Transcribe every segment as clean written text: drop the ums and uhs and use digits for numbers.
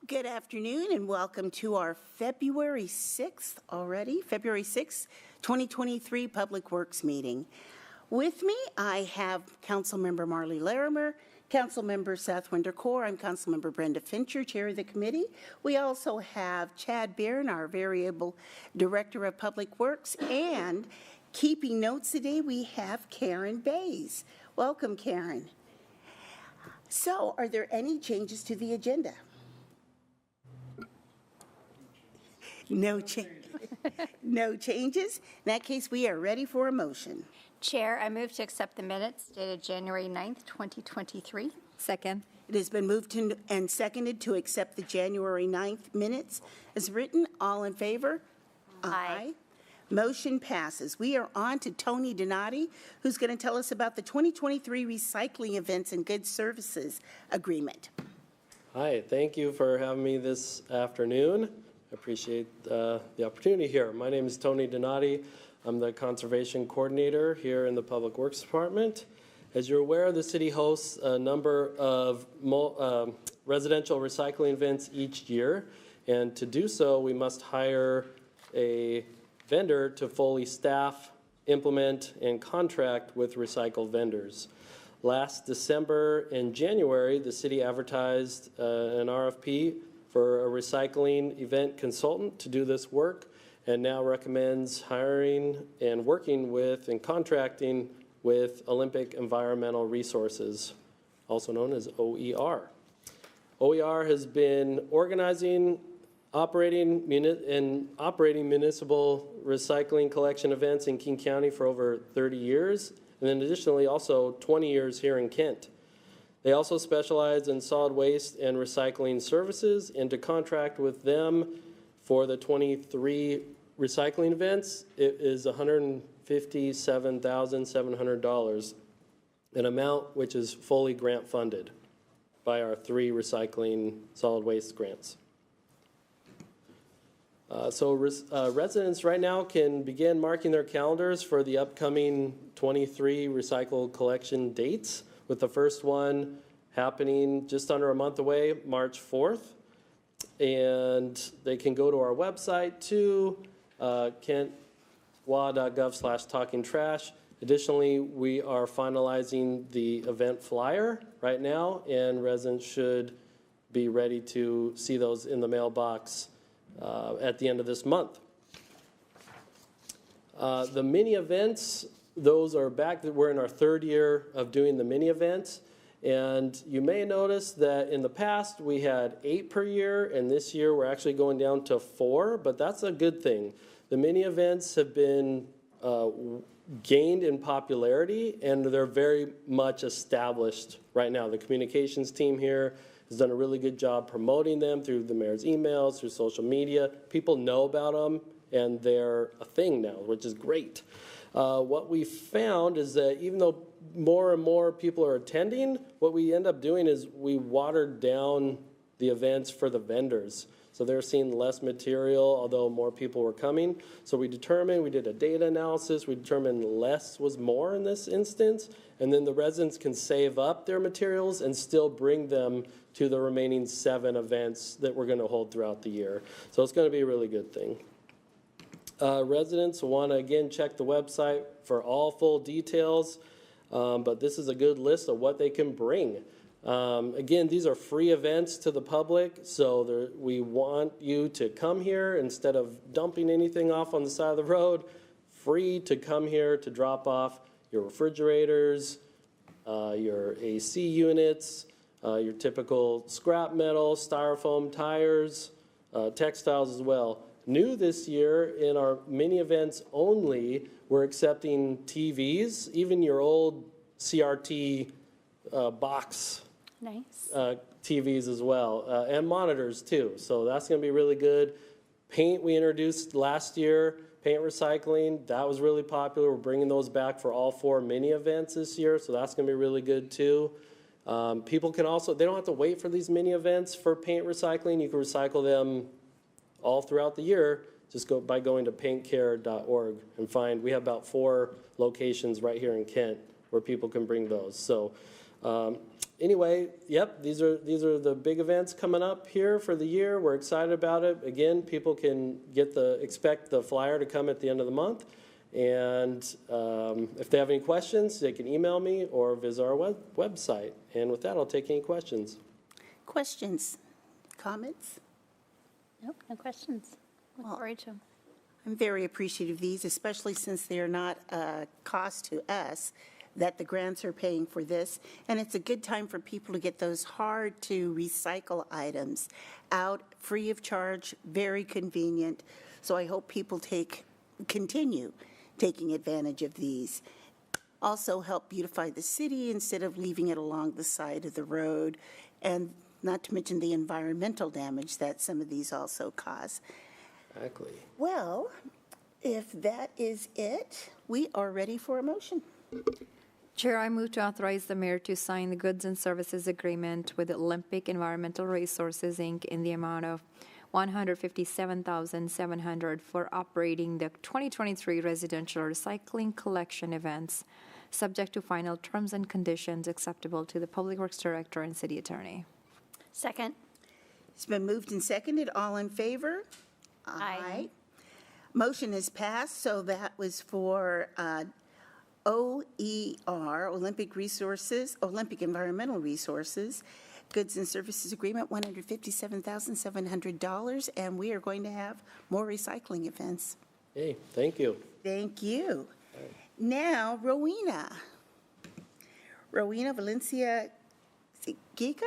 Good afternoon and welcome to our February 6th already, February 6th, 2023 Public Works meeting. With me, I have Councilmember Marley Larimer, Councilmember Seth Winter-Core. I'm Councilmember Brenda Fincher, Chair of the committee. We also have Chad Barron, our variable Director of Public Works, and keeping notes today, we have Karen Bays. Welcome, Karen. So, are there any changes to the agenda? No changes. In that case, we are ready for a motion. Chair, I move to accept the minutes dated January 9th, 2023. Second. It has been moved and seconded to accept the January 9th minutes as written. All in favor? Aye. Motion passes. We are on to Tony Donati, who's going to tell us about the 2023 Recycling Events and Goods Services Agreement. Hi, thank you for having me this afternoon. I appreciate the opportunity here. My name is Tony Donati. I'm the Conservation Coordinator here in the Public Works Department. As you're aware, the city hosts a number of residential recycling events each year, and to do so, we must hire a vendor to fully staff, implement, and contract with recycle vendors. Last December and January, the city advertised an RFP for a recycling event consultant to do this work, and now recommends hiring and working with and contracting with Olympic Environmental Resources, also known as OER. OER has been organizing, operating municipal recycling collection events in King County for over 30 years, and then additionally also 20 years here in Kent. They also specialize in solid waste and recycling services, and to contract with them for the 23 recycling events, it is $157,700, an amount which is fully grant funded by our 3 recycling solid waste grants. Residents right now can begin marking their calendars for the upcoming 23 recycle collection dates, with the first one happening just under a month away, March 4th. And they can go to our website too, kentwa.gov/talkingtrash. Additionally, we are finalizing the event flyer right now, and residents should be ready to see those in the mailbox at the end of this month. The mini events, those are back. We're in our 3rd year of doing the mini events, and you may notice that in the past we had 8 per year, and this year we're actually going down to 4, but that's a good thing. The mini events have been gained in popularity, and they're very much established right now. The communications team here has done a really good job promoting them through the mayor's emails, through social media. People know about them, and they're a thing now, which is great. What we found is that even though more and more people are attending, what we end up doing is we watered down the events for the vendors. So they're seeing less material, although more people were coming. So we did a data analysis, we determined less was more in this instance, and then the residents can save up their materials and still bring them to the remaining 7 events that we're going to hold throughout the year. So it's going to be a really good thing. Residents want to, again, check the website for all full details, but this is a good list of what they can bring. Again, these are free events to the public, so we want you to come here instead of dumping anything off on the side of the road. Free to come here to drop off your refrigerators, your AC units, your typical scrap metal, styrofoam tires, textiles as well. New this year in our mini events only, we're accepting TVs, even your old CRT box Nice. TVs as well, and monitors too. So that's going to be really good. Paint we introduced last year, paint recycling, that was really popular. We're bringing those back for all 4 mini events this year, so that's going to be really good too. People can also, they don't have to wait for these mini events for paint recycling. You can recycle them all throughout the year, just by going to paintcare.org and find, we have about 4 locations right here in Kent where people can bring those. So Anyway, yep, these are the big events coming up here for the year. We're excited about it. Again, people can expect the flyer to come at the end of the month. And if they have any questions, they can email me or visit our website. And with that, I'll take any questions. Questions, comments? Nope, no questions. Look forward to them. I'm very appreciative of these, especially since they're not a cost to us, that the grants are paying for this. And it's a good time for people to get those hard-to-recycle items out free of charge, very convenient. So I hope people continue taking advantage of these. Also help beautify the city instead of leaving it along the side of the road, and not to mention the environmental damage that some of these also cause. Exactly. Well, if that is it, we are ready for a motion. Chair, I move to authorize the mayor to sign the goods and services agreement with Olympic Environmental Resources, Inc. in the amount of $157,700 for operating the 2023 residential recycling collection events, subject to final terms and conditions acceptable to the Public Works Director and City Attorney. Second. It's been moved and seconded. All in favor? Aye. Motion is passed, so that was for OER, Olympic Environmental Resources, Goods and Services Agreement, $157,700, and we are going to have more recycling events. Hey, thank you. Thank you. Now, Rowena. Rowena Valencia-Gica?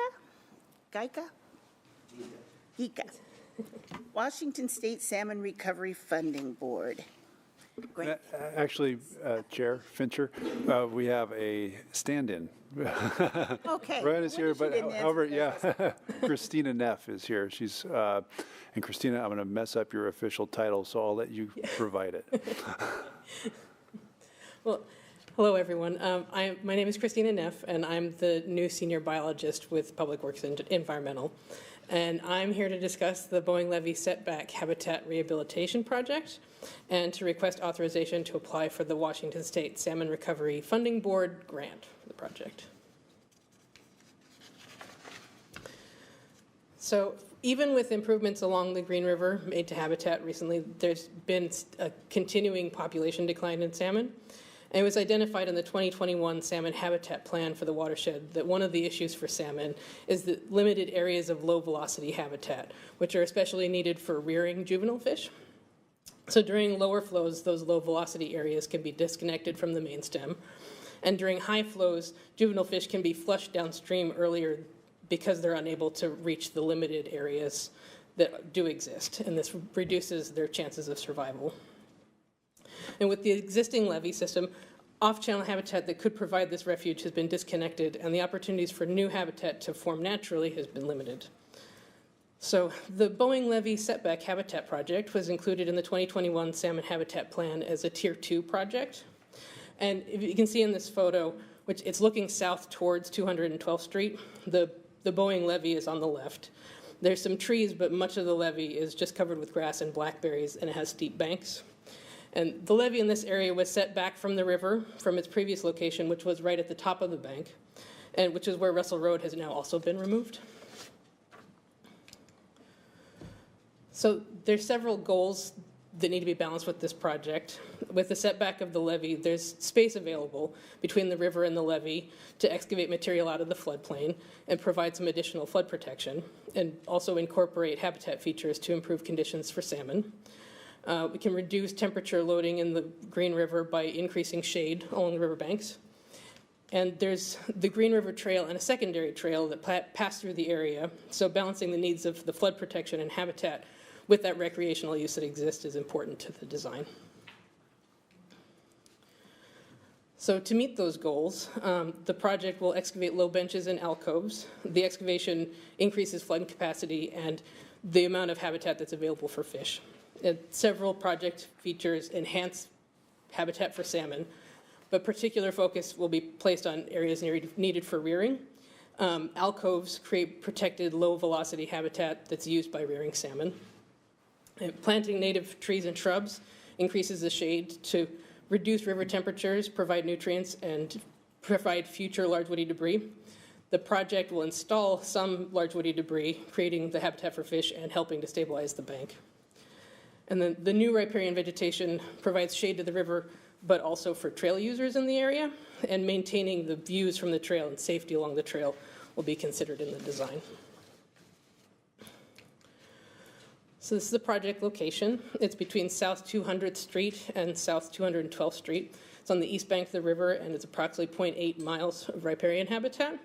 Gica. Washington State Salmon Recovery Funding Board. Great. Actually, Chair Fincher, we have a stand-in. Okay. Rowena's here, but didn't however, answer yeah, Christina Neff is here. She's, and Christina, I'm going to mess up your official title, so I'll let you provide it. Well, hello, everyone. My name is Christina Neff, and I'm the new senior biologist with Public Works and Environmental. And I'm here to discuss the Boeing Levee Setback Habitat Rehabilitation Project and to request authorization to apply for the Washington State Salmon Recovery Funding Board grant for the project. So even with improvements along the Green River made to habitat recently, there's been a continuing population decline in salmon. And it was identified in the 2021 Salmon Habitat Plan for the watershed that one of the issues for salmon is the limited areas of low-velocity habitat, which are especially needed for rearing juvenile fish. So during lower flows, those low-velocity areas can be disconnected from the main stem. And during high flows, juvenile fish can be flushed downstream earlier because they're unable to reach the limited areas that do exist, and this reduces their chances of survival. And with the existing levee system, off-channel habitat that could provide this refuge has been disconnected, and the opportunities for new habitat to form naturally has been limited. So the Boeing Levee Setback Habitat Project was included in the 2021 Salmon Habitat Plan as a Tier 2 project. And if you can see in this photo, which it's looking south towards 212th Street, the Boeing levee is on the left. There's some trees, but much of the levee is just covered with grass and blackberries, and it has steep banks. And the levee in this area was set back from the river from its previous location, which was right at the top of the bank, and which is where Russell Road has now also been removed. So there's several goals that need to be balanced with this project. With the setback of the levee, there's space available between the river and the levee to excavate material out of the floodplain and provide some additional flood protection, and also incorporate habitat features to improve conditions for salmon. We can reduce temperature loading in the Green River by increasing shade along the riverbanks. And there's the Green River Trail and a secondary trail that pass through the area, so balancing the needs of the flood protection and habitat with that recreational use that exists is important to the design. So to meet those goals, the project will excavate low benches and alcoves. The excavation increases flood capacity and the amount of habitat that's available for fish. And several project features enhance habitat for salmon, but particular focus will be placed on areas needed for rearing. Alcoves create protected low-velocity habitat that's used by rearing salmon. And planting native trees and shrubs increases the shade to reduce river temperatures, provide nutrients, and provide future large woody debris. The project will install some large woody debris, creating the habitat for fish and helping to stabilize the bank. And then the new riparian vegetation provides shade to the river, but also for trail users in the area, and maintaining the views from the trail and safety along the trail will be considered in the design. So this is the project location. It's between South 200th Street and South 212th Street. It's on the east bank of the river, and it's approximately 0.8 miles of riparian habitat.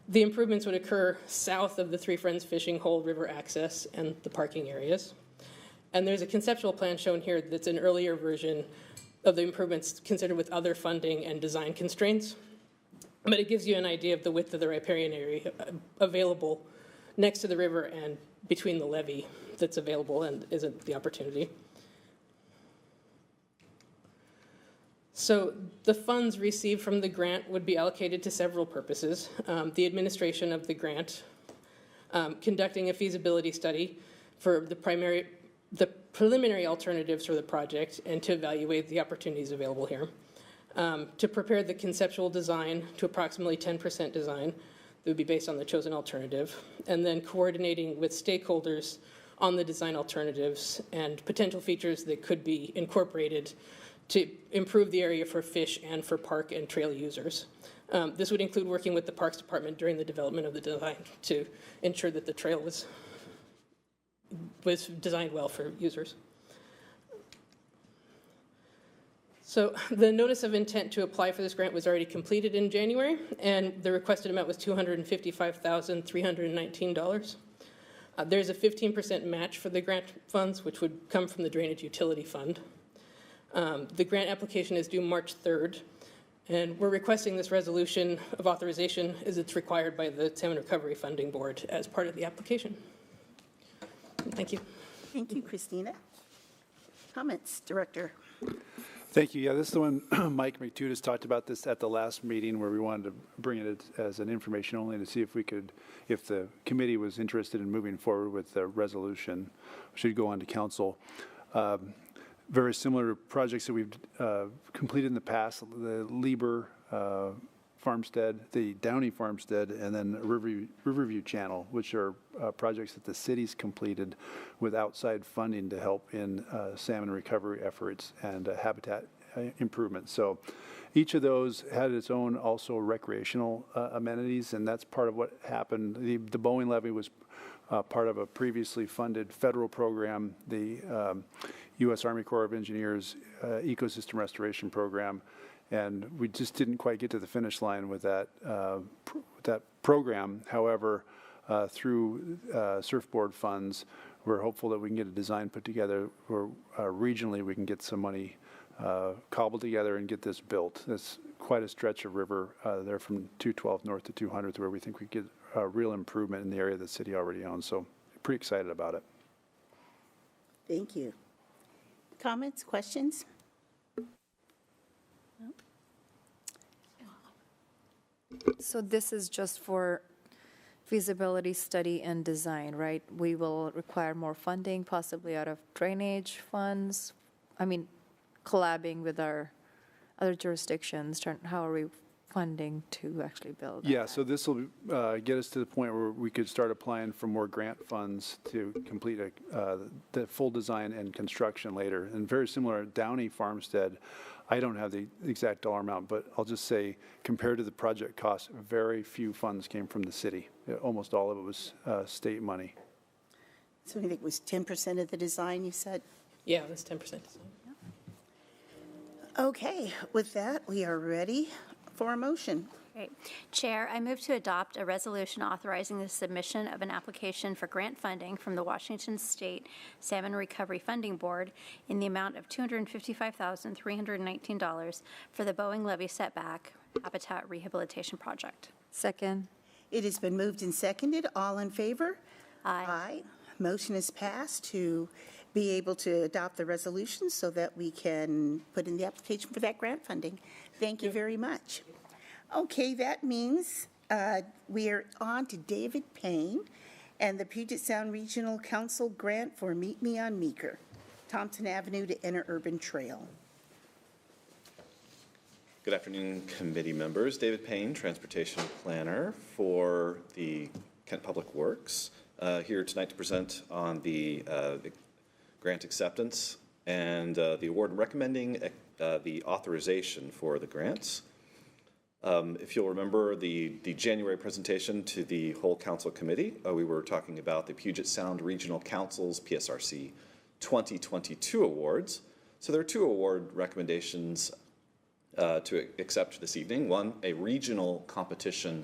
The improvements would occur south of the Three Friends fishing hole, river access, and the parking areas. And there's a conceptual plan shown here that's an earlier version of the improvements considered with other funding and design constraints. But it gives you an idea of the width of the riparian area available next to the river and between the levee that's available and isn't the opportunity. So the funds received from the grant would be allocated to several purposes. The administration of the grant, conducting a feasibility study for the preliminary alternatives for the project and to evaluate the opportunities available here, to prepare the conceptual design to approximately 10% design that would be based on the chosen alternative, and then coordinating with stakeholders on the design alternatives and potential features that could be incorporated to improve the area for fish and for park and trail users. This would include working with the Parks Department during the development of the design to ensure that the trail was designed well for users. So the notice of intent to apply for this grant was already completed in January, and the requested amount was $255,319. There's a 15% match for the grant funds, which would come from the Drainage Utility Fund. The grant application is due March 3rd, and we're requesting this resolution of authorization as it's required by the Salmon Recovery Funding Board as part of the application. Thank you. Thank you, Christina. Comments, Director? Thank you. Yeah, this is the one Mike McTutis talked about this at the last meeting where we wanted to bring it as an information only to see if we could, if the committee was interested in moving forward with the resolution, should go on to council. Very similar projects that we've completed in the past, the Lieber Farmstead, the Downey Farmstead, and then Riverview Channel, which are projects that the city's completed with outside funding to help in salmon recovery efforts and habitat improvements. So each of those had its own also recreational amenities, and that's part of what happened. The Boeing levee was part of a previously funded federal program, the U.S. Army Corps of Engineers Ecosystem Restoration Program, and we just didn't quite get to the finish line with that program. However, through surfboard funds, we're hopeful that we can get a design put together where regionally we can get some money cobbled together and get this built. It's quite a stretch of river there from 212 north to 200th where we think we get a real improvement in the area the city already owns. So pretty excited about it. Thank you. Comments, questions? So this is just for feasibility study and design, right? We will require more funding, possibly out of drainage funds. I mean, collabing with our other jurisdictions. How are we funding to actually build? Yeah, so this will get us to the point where we could start applying for more grant funds to complete the full design and construction later. And very similar, Downey Farmstead, I don't have the exact dollar amount, but I'll just say compared to the project cost, very few funds came from the city. Almost all of it was state money. So I think it was 10% of the design, you said? Yeah, that's 10% design. Okay, with that, we are ready for a motion. Great. Chair, I move to adopt a resolution authorizing the submission of an application for grant funding from the Washington State Salmon Recovery Funding Board in the amount of $255,319 for the Boeing Levee Setback Habitat Rehabilitation Project. Second. It has been moved and seconded. All in favor? Aye. Aye. Motion is passed to be able to adopt the resolution so that we can put in the application for that grant funding. Thank you very much. Okay, that means we are on to David Paine and the Puget Sound Regional Council grant for Meet Me on Meeker, Thompson Avenue to Interurban Trail. Good afternoon, committee members. David Paine, Transportation Planner for the Kent Public Works, here tonight to present on the grant acceptance and the award, and recommending the authorization for the grants. If you'll remember the January presentation to the whole council committee, we were talking about the Puget Sound Regional Council's PSRC 2022 awards. So there are two award recommendations to accept this evening. One, a regional competition,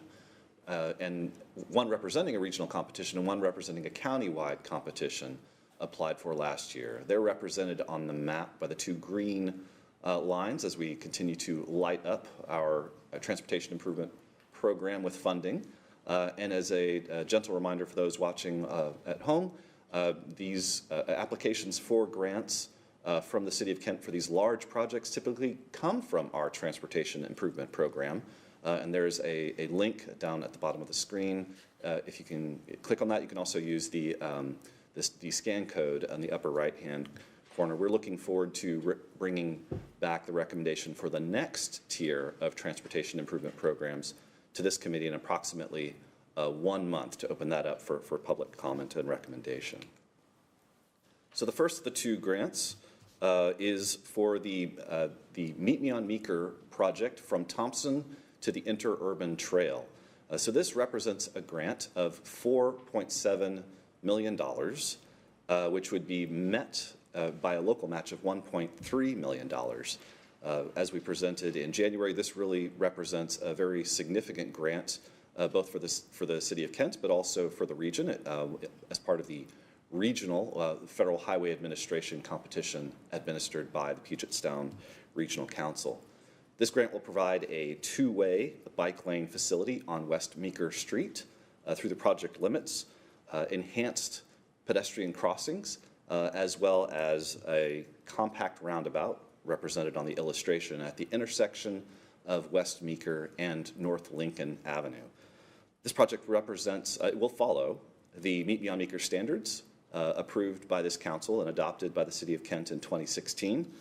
and one representing a regional competition and one representing a countywide competition applied for last year. They're represented on the map by the two green lines as we continue to light up our transportation improvement program with funding. And as a gentle reminder for those watching at home, these applications for grants from the City of Kent for these large projects typically come from our transportation improvement program. And there's a link down at the bottom of the screen. If you can click on that, you can also use the scan code on the upper right-hand corner. We're looking forward to bringing back the recommendation for the next tier of transportation improvement programs to this committee in approximately 1 month to open that up for public comment and recommendation. So the first of the two grants is for the Meet Me on Meeker project from Thompson to the Interurban Trail. So this represents a grant of $4.7 million, which would be met by a local match of $1.3 million. As we presented in January, this really represents a very significant grant, both for the City of Kent, but also for the region as part of the regional Federal Highway Administration competition administered by the Puget Sound Regional Council. This grant will provide a two-way bike lane facility on West Meeker Street through the project limits, enhanced pedestrian crossings, as well as a compact roundabout represented on the illustration at the intersection of West Meeker and North Lincoln Avenue. This project will follow the Meet Me on Meeker standards approved by this council and adopted by the City of Kent in 2016.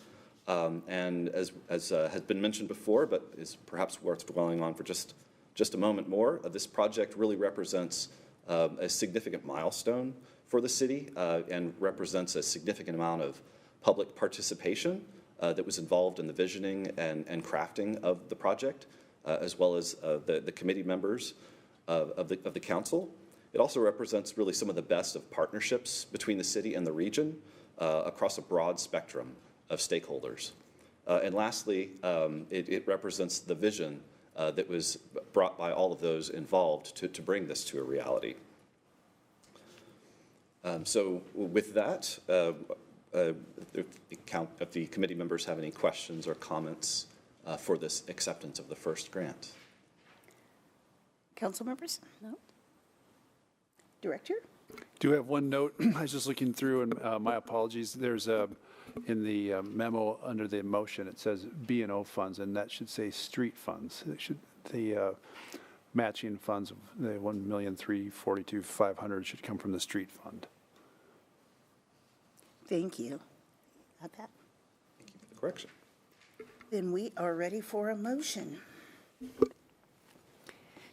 And as has been mentioned before, but is perhaps worth dwelling on for just a moment more, this project really represents a significant milestone for the city and represents a significant amount of public participation that was involved in the visioning and crafting of the project, as well as the committee members of the council. It also represents really some of the best of partnerships between the city and the region across a broad spectrum of stakeholders. And lastly, it represents the vision that was brought by all of those involved to bring this to a reality. So with that, if the committee members have any questions or comments for this acceptance of the first grant. Council members? No? Director? Do have one note. I was just looking through, and my apologies. There's in the memo under the motion, it says B&O funds, and that should say street funds. It should the matching funds of the $1,342,500 should come from the street fund. Thank you. Got that? Thank you for the correction. Then we are ready for a motion.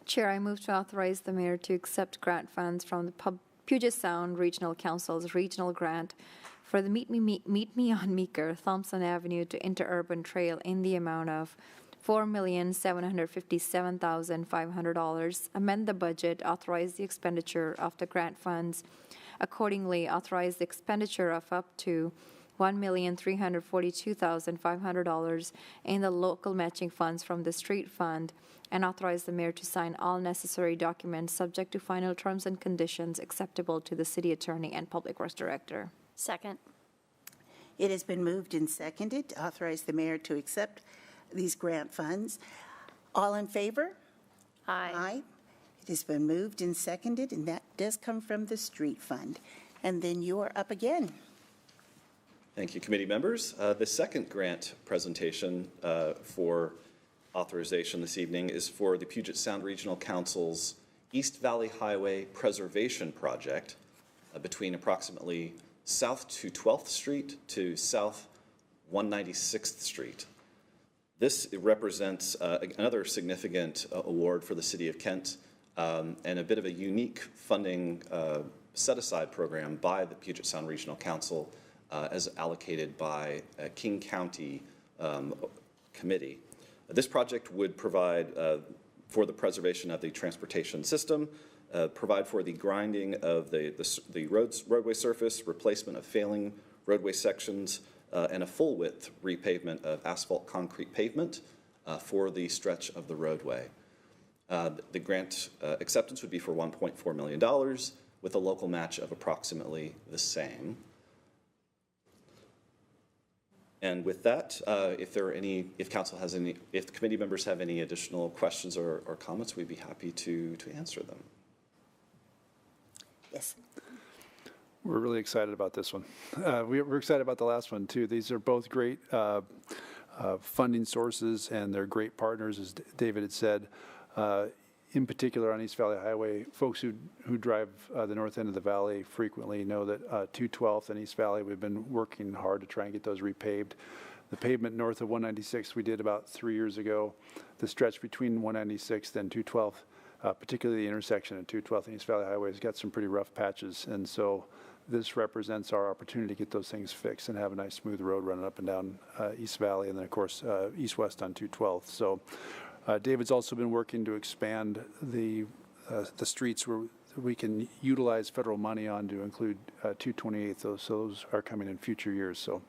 Chair, I move to authorize the mayor to accept grant funds from the Puget Sound Regional Council's regional grant for the Meet Me on Meeker, Thompson Avenue to Interurban Trail in the amount of $4,757,500. Amend the budget, authorize the expenditure of the grant funds. Accordingly, authorize the expenditure of up to $1,342,500 in the local matching funds from the street fund, and authorize the mayor to sign all necessary documents subject to final terms and conditions acceptable to the city attorney and public works director. Second. It has been moved and seconded to authorize the mayor to accept these grant funds. All in favor? Aye. Aye. It has been moved and seconded, and that does come from the street fund. And then you are up again. Thank you, committee members. The second grant presentation for authorization this evening is for the Puget Sound Regional Council's East Valley Highway Preservation Project between approximately South 212th Street to South 196th Street. This represents another significant award for the City of Kent and a bit of a unique funding set-aside program by the Puget Sound Regional Council as allocated by a King County committee. This project would provide for the preservation of the transportation system, provide for the grinding of the roadway surface, replacement of failing roadway sections, and a full-width repavement of asphalt concrete pavement for the stretch of the roadway. The grant acceptance would be for $1.4 million with a local match of approximately the same. And with that, if council has any, if the committee members have any additional questions or comments, we'd be happy to answer them. Yes. We're really excited about this one. We're excited about the last one, too. These are both great funding sources, and they're great partners, as David had said. In particular, on East Valley Highway, folks who drive the north end of the valley frequently know that 212th and East Valley, we've been working hard to try and get those repaved. The pavement north of 196 we did about 3 years ago. The stretch between 196th and 212th, particularly the intersection at 212th and East Valley Highway, has got some pretty rough patches. And so this represents our opportunity to get those things fixed and have a nice smooth road running up and down East Valley, and then, of course, east-west on 212th. So David's also been working to expand the streets where we can utilize federal money on to include 228th. Those are coming in future years. So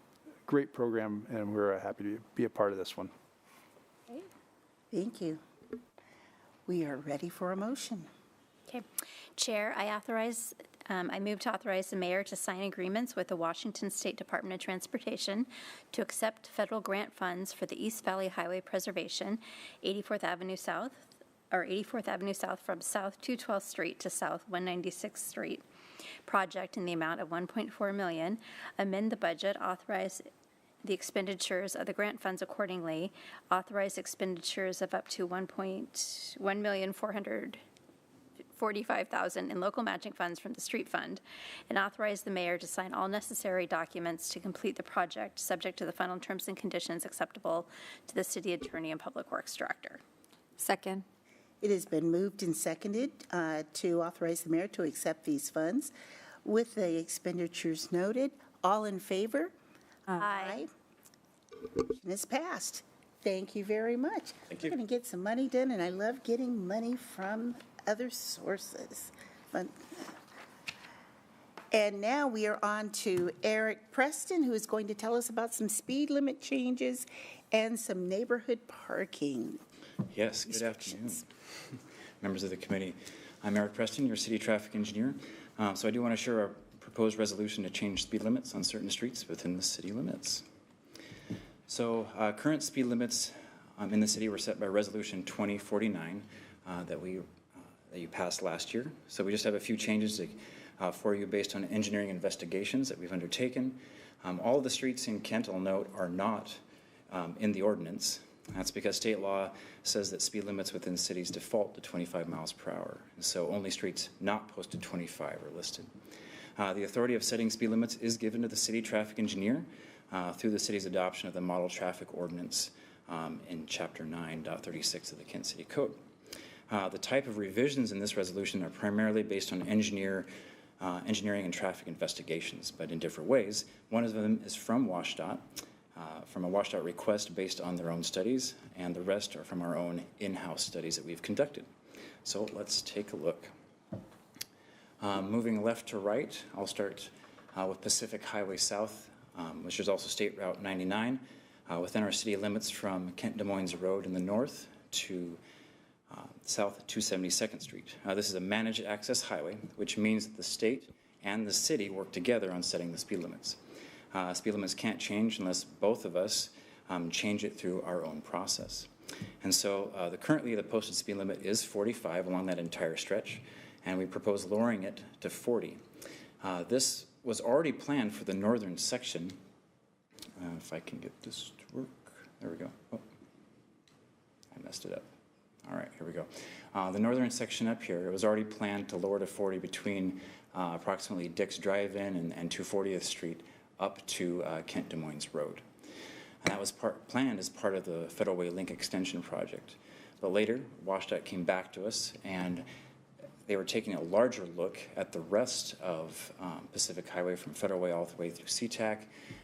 great program, and we're happy to be a part of this one. Thank you. We are ready for a motion. Okay. Chair, I move to authorize the mayor to sign agreements with the Washington State Department of Transportation to accept federal grant funds for the East Valley Highway Preservation, 84th Avenue South from South 212th Street to South 196th Street project in the amount of $1.4 million, amend the budget, authorize the expenditures of the grant funds accordingly, authorize expenditures of up to $1,445,000 in local matching funds from the street fund, and authorize the mayor to sign all necessary documents to complete the project, subject to the final terms and conditions acceptable to the city attorney and public works director. Second. It has been moved and seconded to authorize the mayor to accept these funds with the expenditures noted. All in favor? Aye. Motion is passed. Thank you very much. Thank you. We're going to get some money done, and I love getting money from other sources. And now we are on to Erik Preston, who is going to tell us about some speed limit changes and some neighborhood parking. Yes, good afternoon, members of the committee. I'm Erik Preston, your city traffic engineer. So I do want to share our proposed resolution to change speed limits on certain streets within the city limits. So current speed limits in the city were set by Resolution 2049 that you passed last year. So we just have a few changes for you based on engineering investigations that we've undertaken. All of the streets in Kent, I'll note, are not in the ordinance. That's because state law says that speed limits within cities default to 25 miles per hour. And so only streets not posted 25 are listed. The authority of setting speed limits is given to the city traffic engineer through the city's adoption of the Model Traffic Ordinance in Chapter 9.36 of the Kent City Code. The type of revisions in this resolution are primarily based on engineering and traffic investigations, but in different ways. One of them is from WashDOT, from a WashDOT request based on their own studies, and the rest are from our own in-house studies that we've conducted. So let's take a look. Moving left to right, I'll start with Pacific Highway South, which is also State Route 99, within our city limits from Kent Des Moines Road in the north to South 272nd Street. This is a managed access highway, which means that the state and the city work together on setting the speed limits. Speed limits can't change unless both of us change it through our own process. And so currently the posted speed limit is 45 along that entire stretch, and we propose lowering it to 40. This was already planned for the northern section. If I can get this to work. There we go. Oh, I messed it up. All right, here we go. The northern section up here, it was already planned to lower to 40 between approximately Dick's Drive-In and 240th Street up to Kent Des Moines Road. and that was planned as part of the Federal Way Link Extension project. But later, WashDOT came back to us, and they were taking a larger look at the rest of Pacific Highway from Federal Way all the way through SeaTac,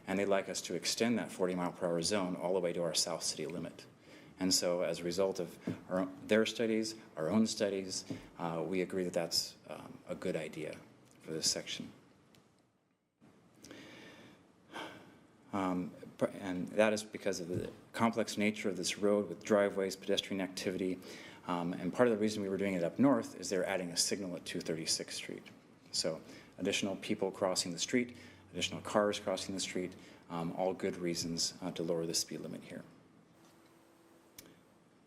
and they'd like us to extend that 40-mile-per-hour zone all the way to our south city limit. And so as a result of their studies, our own studies, we agree that that's a good idea for this section. And that is because of the complex nature of this road with driveways, pedestrian activity, and part of the reason we were doing it up north is they're adding a signal at 236th Street. So additional people crossing the street, additional cars crossing the street, all good reasons to lower the speed limit here.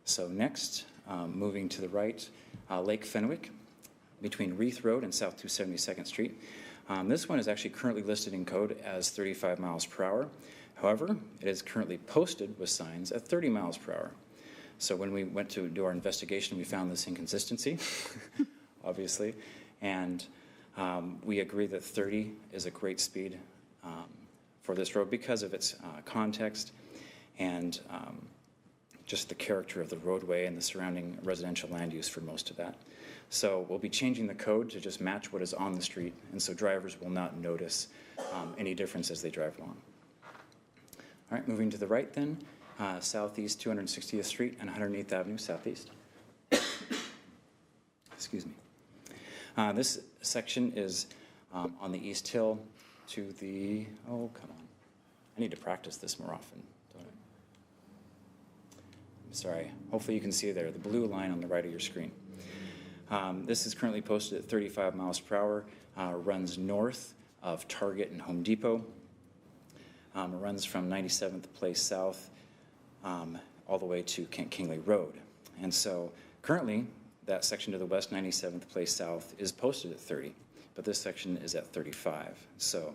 So next, moving to the right, Lake Fenwick between Reeth Road and South 272nd Street. This one is actually currently listed in code as 35 miles per hour. However, it is currently posted with signs at 30 miles per hour. So when we went to do our investigation, we found this inconsistency, obviously, and we agree that 30 is a great speed for this road because of its context and just the character of the roadway and the surrounding residential land use for most of that. So we'll be changing the code to just match what is on the street, and so drivers will not notice any difference as they drive along. All right, moving to the right then, Southeast 260th Street and 108th Avenue Southeast. Excuse me. This section is on the East Hill to the, oh, come on. I need to practice this more often, don't I? I'm sorry. Hopefully you can see there, the blue line on the right of your screen. This is currently posted at 35 miles per hour, runs north of Target and Home Depot. It runs from 97th Place South all the way to Kent Kingley Road. And so currently, that section to the west, 97th Place South, is posted at 30, but this section is at 35. So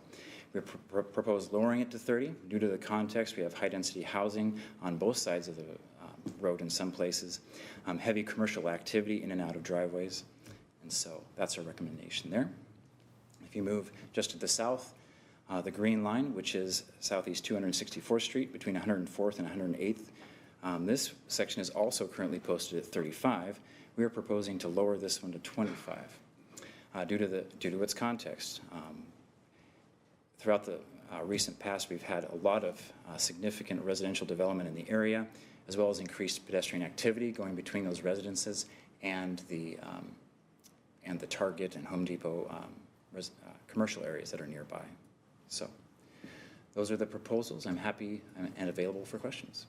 we propose lowering it to 30. Due to the context, we have high-density housing on both sides of the road in some places, heavy commercial activity in and out of driveways, and so that's our recommendation there. If you move just to the south, the green line, which is Southeast 264th Street between 104th and 108th, this section is also currently posted at 35. We are proposing to lower this one to 25 due to its context. Throughout the recent past, we've had a lot of significant residential development in the area, as well as increased pedestrian activity going between those residences and the Target and Home Depot commercial areas that are nearby. So those are the proposals. I'm happy and available for questions.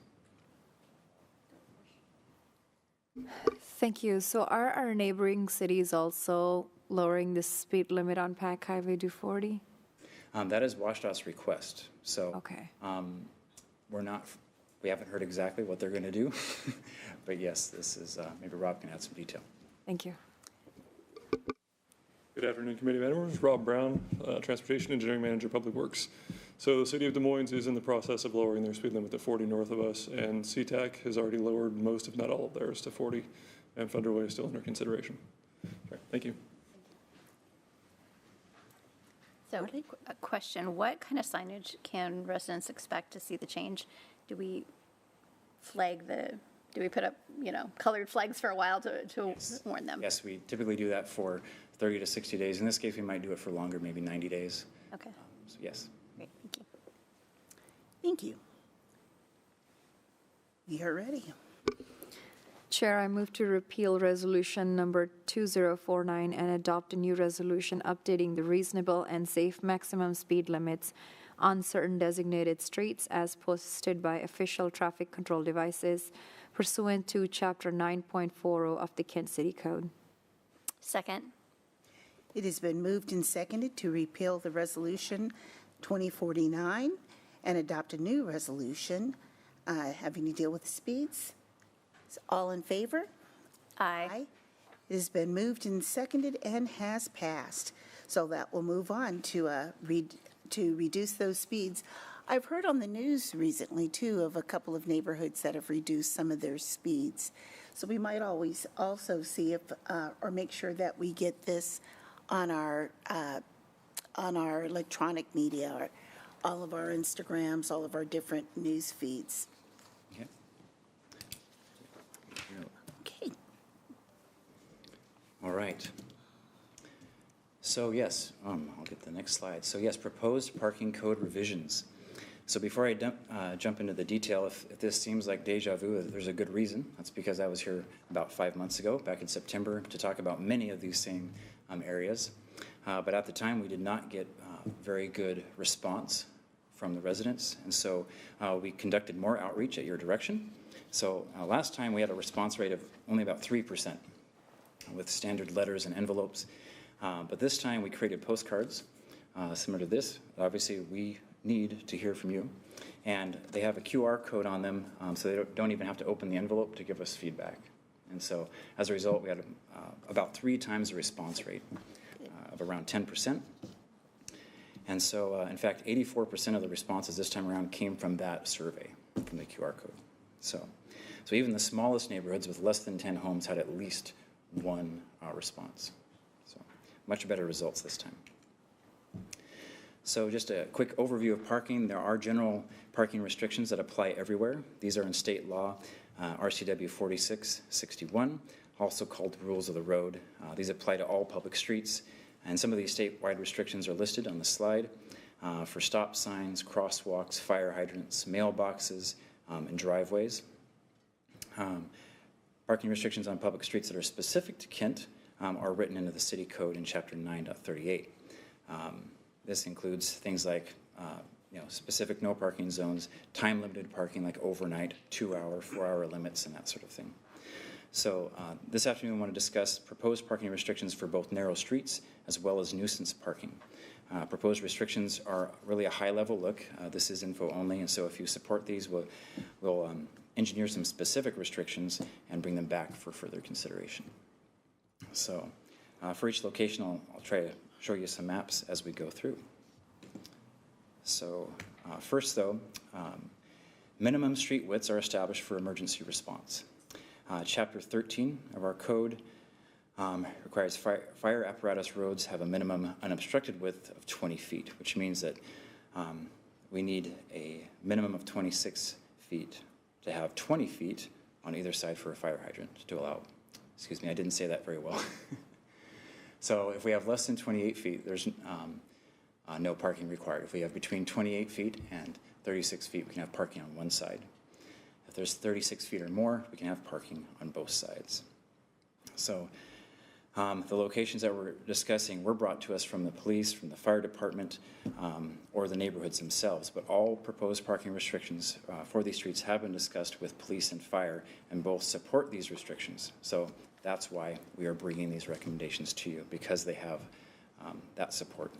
Thank you. So are our neighboring cities also lowering the speed limit on Pac Highway to 40? That is WashDOT's request. So okay. We haven't heard exactly what they're going to do, but yes, this is, maybe Rob can add some detail. Thank you. Good afternoon, committee members. Rob Brown, Transportation Engineering Manager, Public Works. So the city of Des Moines is in the process of lowering their speed limit to 40 north of us, and SeaTac has already lowered most, if not all of theirs, to 40, and Federal Way is still under consideration. Right, thank you. So a question, what kind of signage can residents expect to see the change? Do we put up, colored flags for a while to warn them? Yes, we typically do that for 30 to 60 days. In this case, we might do it for longer, maybe 90 days. Okay. So yes. Great, thank you. Thank you. You're ready. Chair, I move to repeal resolution number 2049 and adopt a new resolution updating the reasonable and safe maximum speed limits on certain designated streets as posted by official traffic control devices pursuant to Chapter 9.40 of the Kent City Code. Second. It has been moved and seconded to repeal the resolution 2049 and adopt a new resolution having to deal with speeds. Is all in favor? Aye. It has been moved and seconded and has passed. So that will move on to reduce those speeds. I've heard on the news recently, too, of a couple of neighborhoods that have reduced some of their speeds. So we might always also see if, or make sure that we get this on our electronic media all of our Instagrams, all of our different news feeds. Okay. Okay. All right. So yes, I'll get the next slide. So yes, proposed parking code revisions. So before I jump into the detail, if this seems like deja vu, there's a good reason. That's because I was here about 5 months ago, back in September, to talk about many of these same areas. But at the time, we did not get very good response from the residents. And so we conducted more outreach at your direction. So last time, we had a response rate of only about 3% with standard letters and envelopes. But this time, we created postcards similar to this. Obviously, we need to hear from you. And they have a QR code on them, so they don't even have to open the envelope to give us feedback. And so as a result, we had about 3 times the response rate of around 10%. And so, in fact, 84% of the responses this time around came from that survey, from the QR code. So even the smallest neighborhoods with less than 10 homes had at least one response. So much better results this time. So just a quick overview of parking. There are general parking restrictions that apply everywhere. These are in state law, RCW 4661, also called Rules of the Road. These apply to all public streets, and some of these statewide restrictions are listed on the slide for stop signs, crosswalks, fire hydrants, mailboxes, and driveways. Parking restrictions on public streets that are specific to Kent are written into the city code in chapter 9.38. This includes things like specific no parking zones, time-limited parking like overnight, 2-hour, 4-hour limits, and that sort of thing. So this afternoon we want to discuss proposed parking restrictions for both narrow streets as well as nuisance parking. Proposed restrictions are really a high-level look. This is info only, and so if you support these, we'll engineer some specific restrictions and bring them back for further consideration. So for each location, I'll try to show you some maps as we go through. So first, though, minimum street widths are established for emergency response. Chapter 13 of our code requires fire apparatus roads have a minimum unobstructed width of 20 feet, which means that we need a minimum of 26 feet to have 20 feet on either side for a fire hydrant to allow. Excuse me, I didn't say that very well. So if we have less than 28 feet, there's no parking required. If we have between 28 feet and 36 feet, we can have parking on one side. If there's 36 feet or more, we can have parking on both sides. So the locations that we're discussing were brought to us from the police, from the fire department, or the neighborhoods themselves. But all proposed parking restrictions for these streets have been discussed with police and fire, and both support these restrictions. So that's why we are bringing these recommendations to you, because they have that support.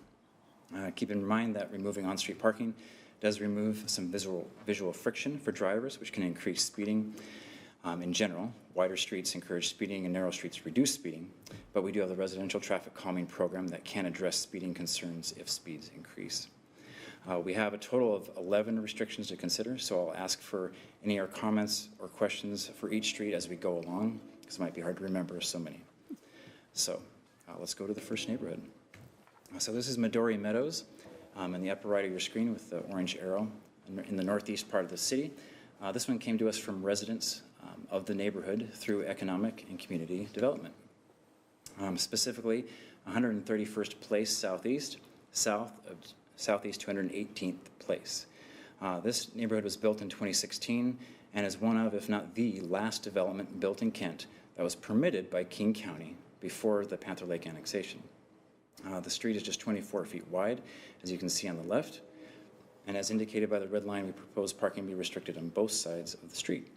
Keep in mind that removing on-street parking does remove some visual friction for drivers, which can increase speeding. In general, wider streets encourage speeding and narrow streets reduce speeding, but we do have the residential traffic calming program that can address speeding concerns if speeds increase. We have a total of 11 restrictions to consider, so I'll ask for any of our comments or questions for each street as we go along, because it might be hard to remember so many. So let's go to the first neighborhood. So this is Midori Meadows in the upper right of your screen with the orange arrow in the northeast part of the city. This one came to us from residents of the neighborhood through economic and community development. Specifically, 131st Place Southeast, south of Southeast 218th Place. This neighborhood was built in 2016 and is one of, if not the last development built in Kent that was permitted by King County before the Panther Lake annexation. The street is just 24 feet wide, as you can see on the left, and as indicated by the red line, we propose parking be restricted on both sides of the street.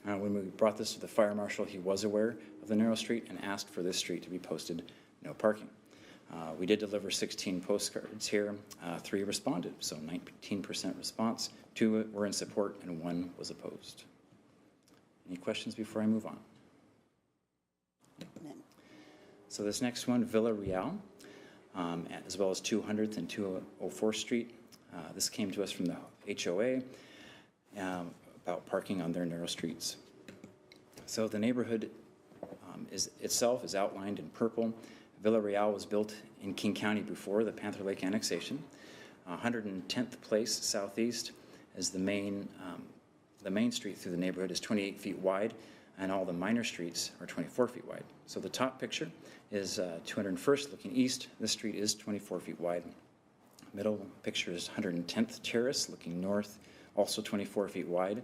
When we brought this to the fire marshal, he was aware of the narrow street and asked for this street to be posted no parking. We did deliver 16 postcards here. 3 responded, so 19% response. 2 were in support and 1 was opposed. Any questions before I move on? None. So this next one, Villa Real, as well as 200th and 204th Street. This came to us from the HOA about parking on their narrow streets. So the neighborhood itself is outlined in purple. Villa Real was built in King County before the Panther Lake annexation. 110th Place Southeast is the main street through the neighborhood is 28 feet wide, and all the minor streets are 24 feet wide. So the top picture is 201st looking east. This street is 24 feet wide. Middle picture is 110th Terrace looking north, also 24 feet wide.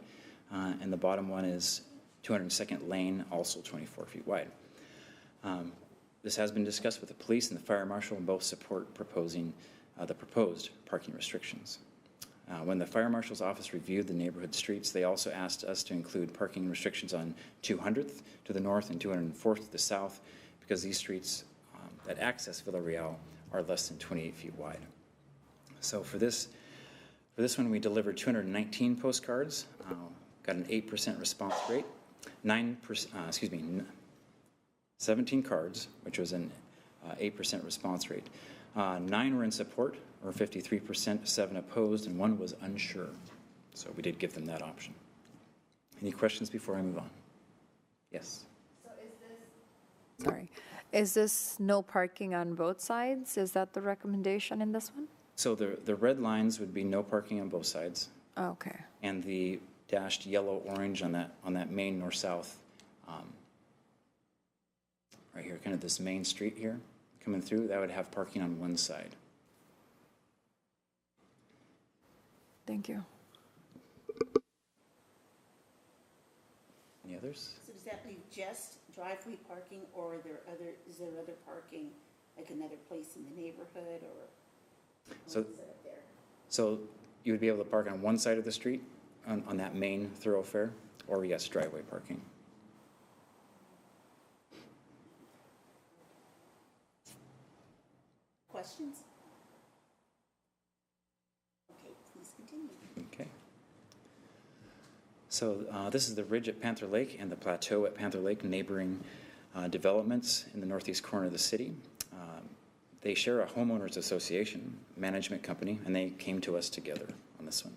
And the bottom one is 202nd Lane, also 24 feet wide. This has been discussed with the police and the fire marshal, and both support the proposed parking restrictions. When the fire marshal's office reviewed the neighborhood streets, they also asked us to include parking restrictions on 200th to the north and 204th to the south, because these streets that access Villarreal are less than 28 feet wide. So for this one, we delivered 219 postcards, got an 8% response rate, 17 cards, which was an 8% response rate. 9 were in support, or 53%, 7 opposed, and 1 was unsure. So we did give them that option. Any questions before I move on? Yes. Sorry. Is this no parking on both sides? Is that the recommendation in this one? So the red lines would be no parking on both sides, Okay. and the dashed yellow-orange on that main north-south, right here, kind of this main street here, coming through, that would have parking on one side. Thank you. Any others? So does that leave just driveway parking, or is there other parking, like another place in the neighborhood, or So, what is it up there? so you would be able to park on one side of the street, on that main thoroughfare, or yes, driveway parking. Questions? Okay, please continue. Okay. So this is the ridge at Panther Lake and the plateau at Panther Lake, neighboring developments in the northeast corner of the city. They share a homeowners association management company, and they came to us together on this one.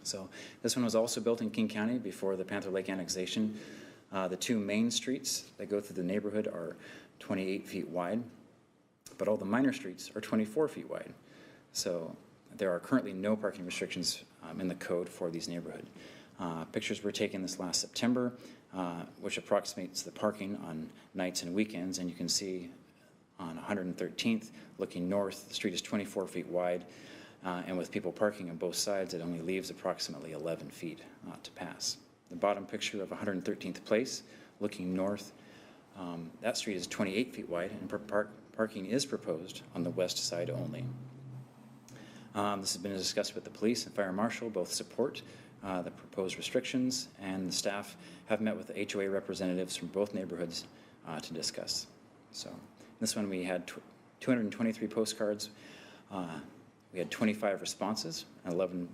So this one was also built in King County before the Panther Lake annexation. The 2 main streets that go through the neighborhood are 28 feet wide, but all the minor streets are 24 feet wide. So there are currently no parking restrictions in the code for these neighborhoods. Pictures were taken this last September, which approximates the parking on nights and weekends, and you can see on 113th, looking north, the street is 24 feet wide, and with people parking on both sides, it only leaves approximately 11 feet to pass. The bottom picture of 113th Place, looking north, that street is 28 feet wide, and parking is proposed on the west side only. This has been discussed with the police and fire marshal. Both support the proposed restrictions, and the staff have met with the HOA representatives from both neighborhoods to discuss. So this one we had 223 postcards. We had 25 responses, an 11%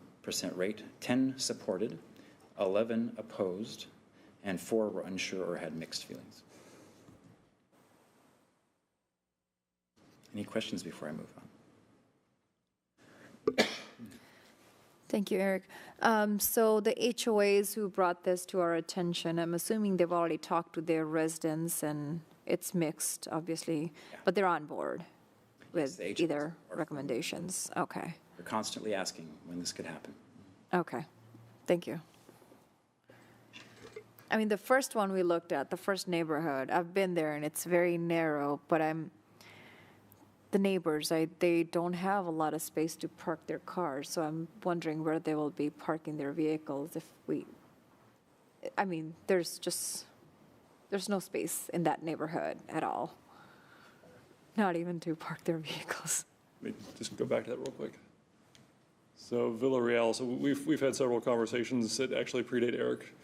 rate, 10 supported, 11 opposed, and 4 were unsure or had mixed feelings. Any questions before I move on? Thank you, Eric. So the HOAs who brought this to our attention, I'm assuming they've already talked to their residents, and it's mixed, obviously, but they're on board with the HOAs either are recommendations. Okay, We're constantly asking when this could happen. okay, thank you. I mean, the first one we looked at, the first neighborhood, I've been there, and it's very narrow, but the neighbors, they don't have a lot of space to park their cars, so I'm wondering where they will be parking their vehicles if there's no space in that neighborhood at all. Not even to park their vehicles. Let me just go back to that real quick. So Villarreal, so we've had several conversations that actually predate Erik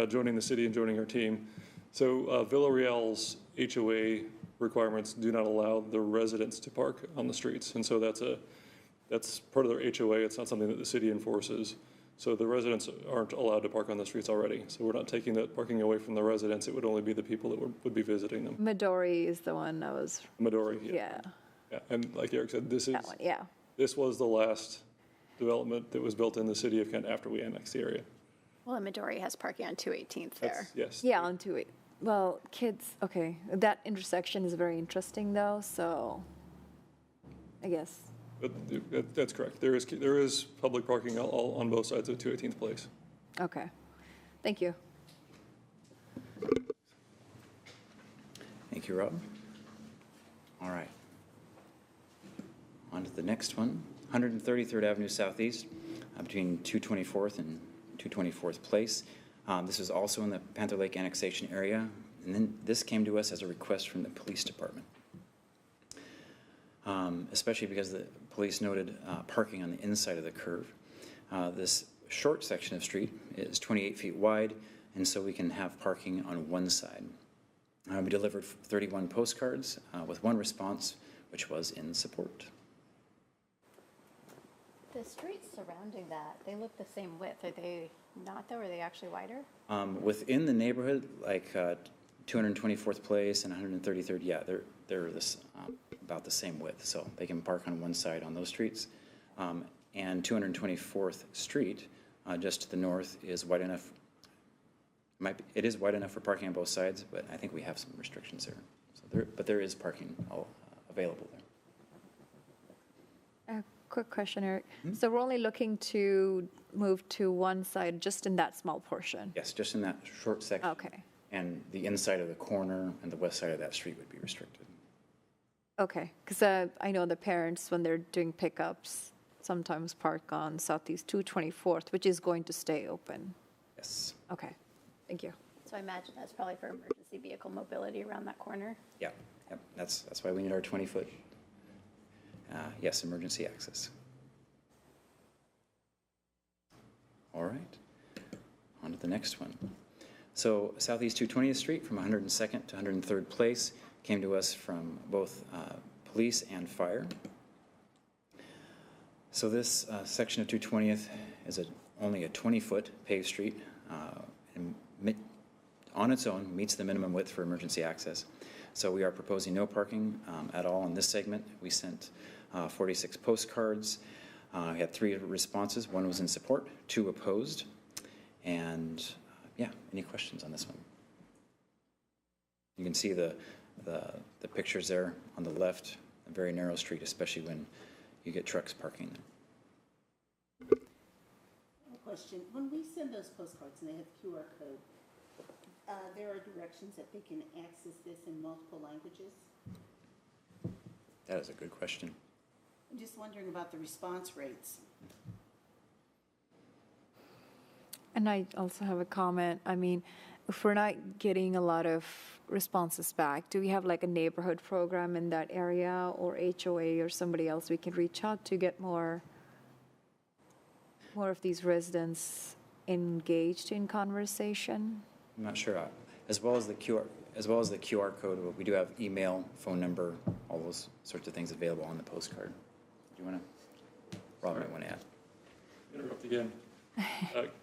joining the city and joining our team. So Villarreal's HOA requirements do not allow the residents to park on the streets, and so that's part of their HOA. It's not something that the city enforces. So the residents aren't allowed to park on the streets already. So we're not taking that parking away from the residents. It would only be the people that would be visiting them. Midori is the one I was, Midori, yeah, yeah. And like Erik said, that one, yeah. this was the last development that was built in the city of Kent after we annexed the area. Well, and Midori has parking on 218th there. Yes. Yeah, on 2-8. Well, kids, okay, that intersection is very interesting though, so I guess That's correct. There is public parking all on both sides of 218th Place. Okay, thank you. Thank you, Rob. All right. On to the next one, 133rd Avenue Southeast, between 224th and 224th Place. This was also in the Panther Lake annexation area, and then this came to us as a request from the police department, especially because the police noted parking on the inside of the curve. This short section of street is 28 feet wide, and so we can have parking on one side. We delivered 31 postcards with one response, which was in support. The streets surrounding that, they look the same width. Are they not, though? Are they actually wider? Within the neighborhood, like 224th Place and 133rd, yeah, they're this, about the same width, so they can park on one side on those streets. And 224th Street, just to the north, is wide enough. It is wide enough for parking on both sides, but I think we have some restrictions there. So but there is parking available there. A quick question, Eric. So we're only looking to move to one side, just in that small portion? Yes, just in that short section. Okay. And the inside of the corner and the west side of that street would be restricted. Okay, because I know the parents, when they're doing pickups, sometimes park on Southeast 224th, which is going to stay open. Yes. Okay, thank you. So I imagine that's probably for emergency vehicle mobility around that corner. Yeah, yep. That's why we need our 20-foot, yes, emergency access. All right, on to the next one. So Southeast 220th Street from 102nd to 103rd Place came to us from both police and fire. So this section of 220th is only a 20-foot paved street, and on its own meets the minimum width for emergency access. So we are proposing no parking at all in this segment. We sent 46 postcards. We had 3 responses. 1 was in support, 2 opposed. And yeah, any questions on this one? You can see the pictures there on the left, a very narrow street, especially when you get trucks parking there. Question, when we send those postcards and they have QR code, there are directions that they can access this in multiple languages? That is a good question. I'm just wondering about the response rates. And I also have a comment. I mean, if we're not getting a lot of responses back, do we have like a neighborhood program in that area, or HOA or somebody else we can reach out to get more of these residents engaged in conversation? I'm not sure. As well as the QR code, we do have email, phone number, all those sorts of things available on the postcard. Do you want to? Rob might want to add. Interrupt again.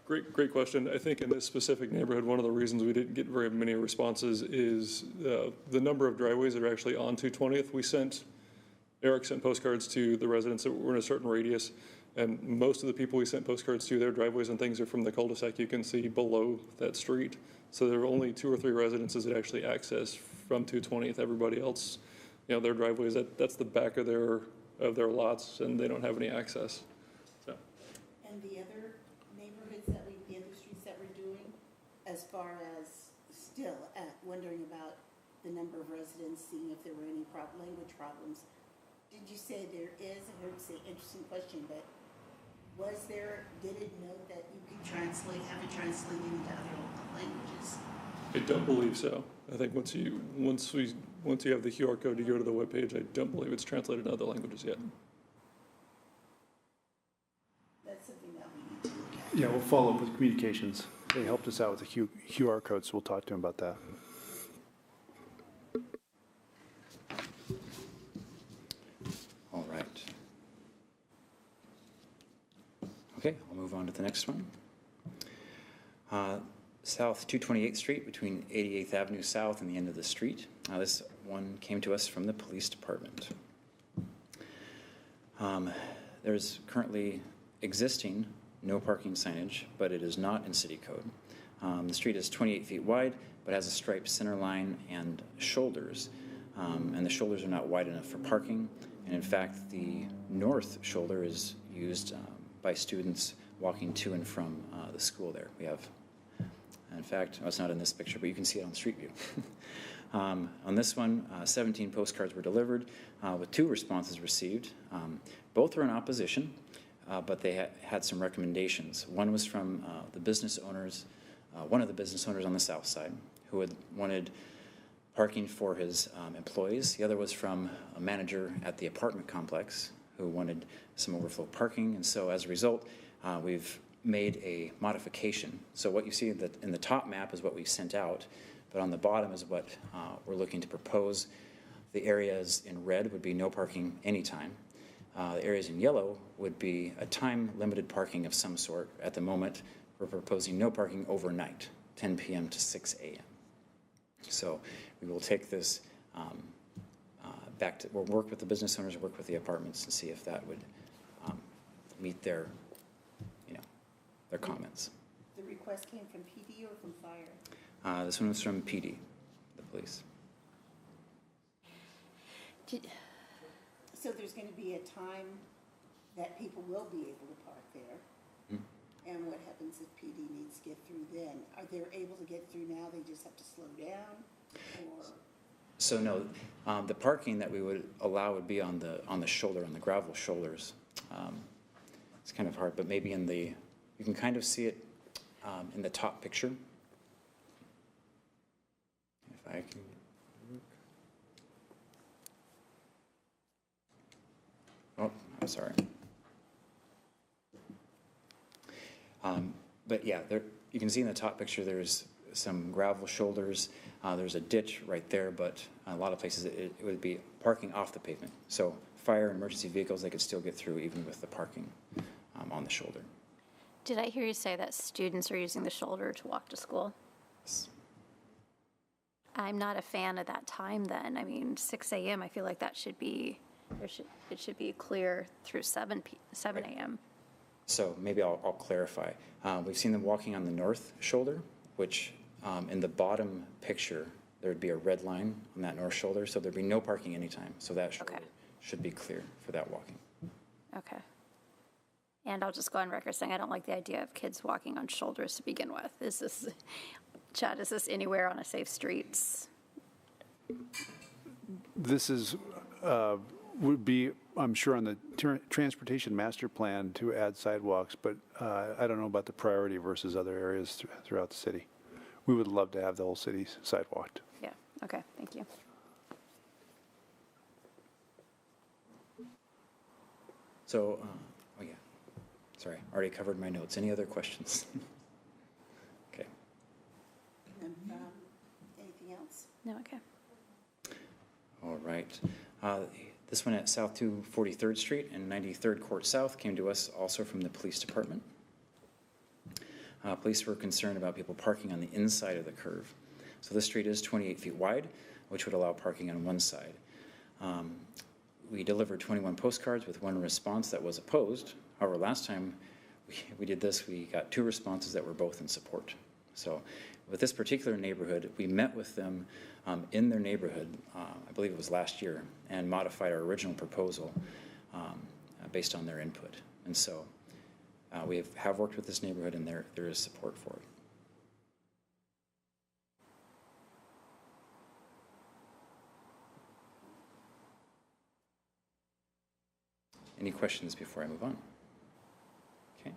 Great question. I think in this specific neighborhood, one of the reasons we didn't get very many responses is the number of driveways that are actually on 220th. Erik sent postcards to the residents that were in a certain radius, and most of the people we sent postcards to, their driveways and things are from the cul-de-sac you can see below that street. So there are only 2 or 3 residences that actually access from 220th. Everybody else, their driveways, that's the back of their lots, and they don't have any access. So. And the other neighborhoods the other streets that we're doing, as far as still wondering about the number of residents, seeing if there were any language problems. Did you say there is? I heard you say interesting question, but did it note that you could have it translated into other languages? I don't believe so. I think once you have the QR code to go to the webpage, I don't believe it's translated in other languages yet. That's something that we need to look at. Yeah, we'll follow up with communications. They helped us out with the QR code, so we'll talk to them about that. All right. Okay, I'll move on to the next one. South 228th Street between 88th Avenue South and the end of the street. This one came to us from the police department. There's currently existing no parking signage, but it is not in city code. The street is 28 feet wide, but has a striped center line and shoulders. And the shoulders are not wide enough for parking. And in fact, the north shoulder is used by students walking to and from the school there. We have, in fact, it's not in this picture, but you can see it on Street View. On this one, 17 postcards were delivered with 2 responses received. Both were in opposition, but they had some recommendations. One was from the business owners, one of the business owners on the south side, who had wanted parking for his employees. The other was from a manager at the apartment complex who wanted some overflow parking. And so as a result, we've made a modification. So what you see in the top map is what we sent out, but on the bottom is what we're looking to propose. The areas in red would be no parking anytime. The areas in yellow would be a time-limited parking of some sort. At the moment, we're proposing no parking overnight, 10 p.m. to 6 a.m. So we will take this back to, we'll work with the business owners, work with the apartments and see if that would meet their, their comments. The request came from PD or from fire? This one was from PD, the police. So there's going to be a time that people will be able to park there. Mm-hmm. And what happens if PD needs to get through then? Are they able to get through now? They just have to slow down? Or? So no, the parking that we would allow would be on the shoulder, on the gravel shoulders. It's kind of hard, but maybe in the, you can kind of see it in the top picture. If I can. Oh, I'm sorry. But yeah, there, you can see in the top picture there's some gravel shoulders. There's a ditch right there, but a lot of places it would be parking off the pavement. So fire and emergency vehicles, they could still get through even with the parking on the shoulder. Did I hear you say that students are using the shoulder to walk to school? Yes. I'm not a fan of that time then. I mean, 6 a.m., I feel like that should be, it should be clear through 7 a.m. So maybe I'll clarify. We've seen them walking on the north shoulder, which in the bottom picture, there would be a red line on that north shoulder, so there'd be no parking anytime. So that shoulder should be clear for that walking. Okay. And I'll just go on record saying I don't like the idea of kids walking on shoulders to begin with. Is this, Chad, is this anywhere on a safe streets? This is, would be, I'm sure, on the transportation master plan to add sidewalks, but I don't know about the priority versus other areas throughout the city. We would love to have the whole city sidewalked. Yeah, okay, thank you. So, oh yeah, sorry, already covered my notes. Any other questions? Okay. And, anything else? No, okay. All right. This one at South 243rd Street and 93rd Court South came to us also from the police department. Police were concerned about people parking on the inside of the curve. So this street is 28 feet wide, which would allow parking on one side. We delivered 21 postcards with 1 response that was opposed. However, last time we did this, we got 2 responses that were both in support. So with this particular neighborhood, we met with them in their neighborhood, I believe it was last year, and modified our original proposal based on their input. And so we have worked with this neighborhood, and there is support for it. Any questions before I move on? Okay.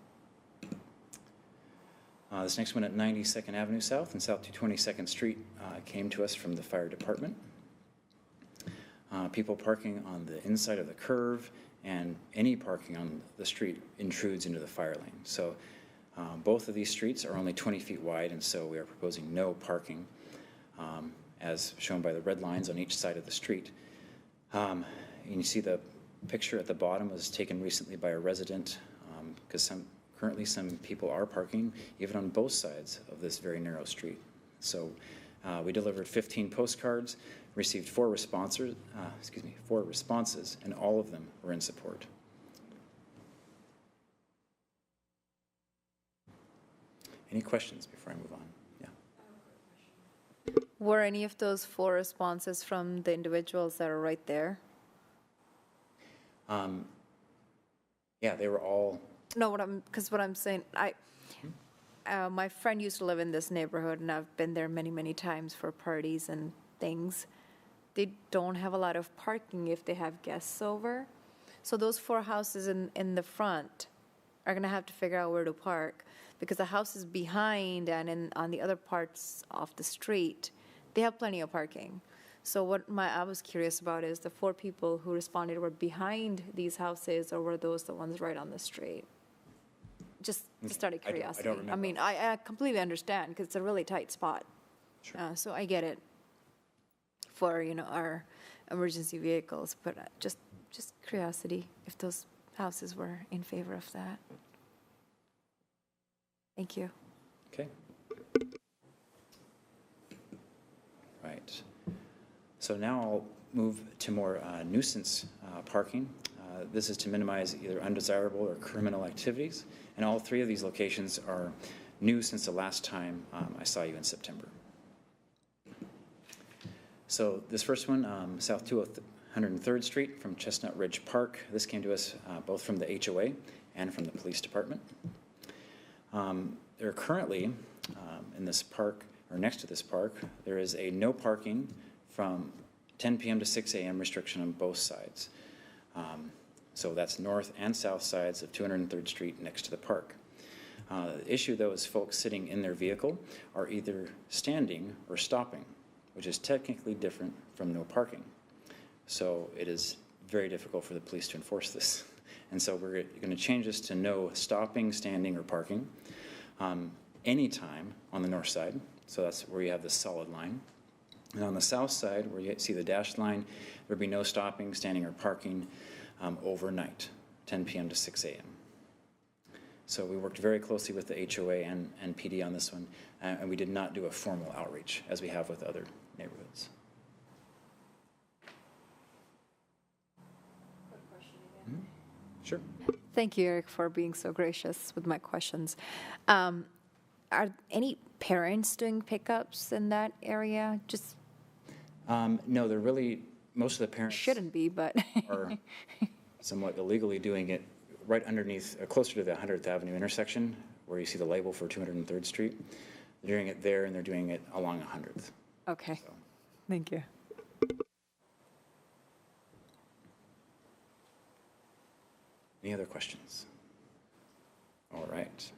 This next one at 92nd Avenue South and South 222nd Street came to us from the fire department. People parking on the inside of the curve and any parking on the street intrudes into the fire lane. So both of these streets are only 20 feet wide, and so we are proposing no parking as shown by the red lines on each side of the street. And you see the picture at the bottom was taken recently by a resident because currently some people are parking even on both sides of this very narrow street. So we delivered 15 postcards, received 4 responses, and all of them were in support. Any questions before I move on? Yeah. Were any of those 4 responses from the individuals that are right there? Yeah, they were all, No, because what I'm saying, my friend used to live in this neighborhood, and I've been there many, many times for parties and things. They don't have a lot of parking if they have guests over. So those 4 houses in the front are going to have to figure out where to park, because the houses behind and on the other parts of the street, they have plenty of parking. So what I was curious about is the 4 people who responded were behind these houses, or were those the ones right on the street? Just out of I don't curiosity. remember. I mean, I completely understand, because it's a really tight spot. Sure. So I get it for, our emergency vehicles, but just curiosity if those houses were in favor of that. Thank you. okay. Right. So now I'll move to more nuisance parking. This is to minimize either undesirable or criminal activities. And all 3 of these locations are new since the last time I saw you in September. So this first one, South 203rd Street from Chestnut Ridge Park. This came to us both from the HOA and from the police department. There are currently in this park, or next to this park, there is a no parking from 10 p.m. to 6 a.m. restriction on both sides. So that's north and south sides of 203rd Street next to the park. The issue, though, is folks sitting in their vehicle are either standing or stopping, which is technically different from no parking. So it is very difficult for the police to enforce this. And so we're going to change this to no stopping, standing, or parking anytime on the north side. So that's where you have the solid line. And on the south side, where you see the dashed line, there would be no stopping, standing, or parking overnight, 10 p.m. to 6 a.m. So we worked very closely with the HOA and PD on this one, and we did not do a formal outreach as we have with other neighborhoods. Sure. Thank you, Erik, for being so gracious with my questions. Are any parents doing pickups in that area? Just No, they're really, most of the parents shouldn't be, but are somewhat illegally doing it right underneath, closer to the 100th Avenue intersection, where you see the label for 203rd Street. They're doing it there, and they're doing it along 100th. okay. So. Thank you. Any other questions? All right.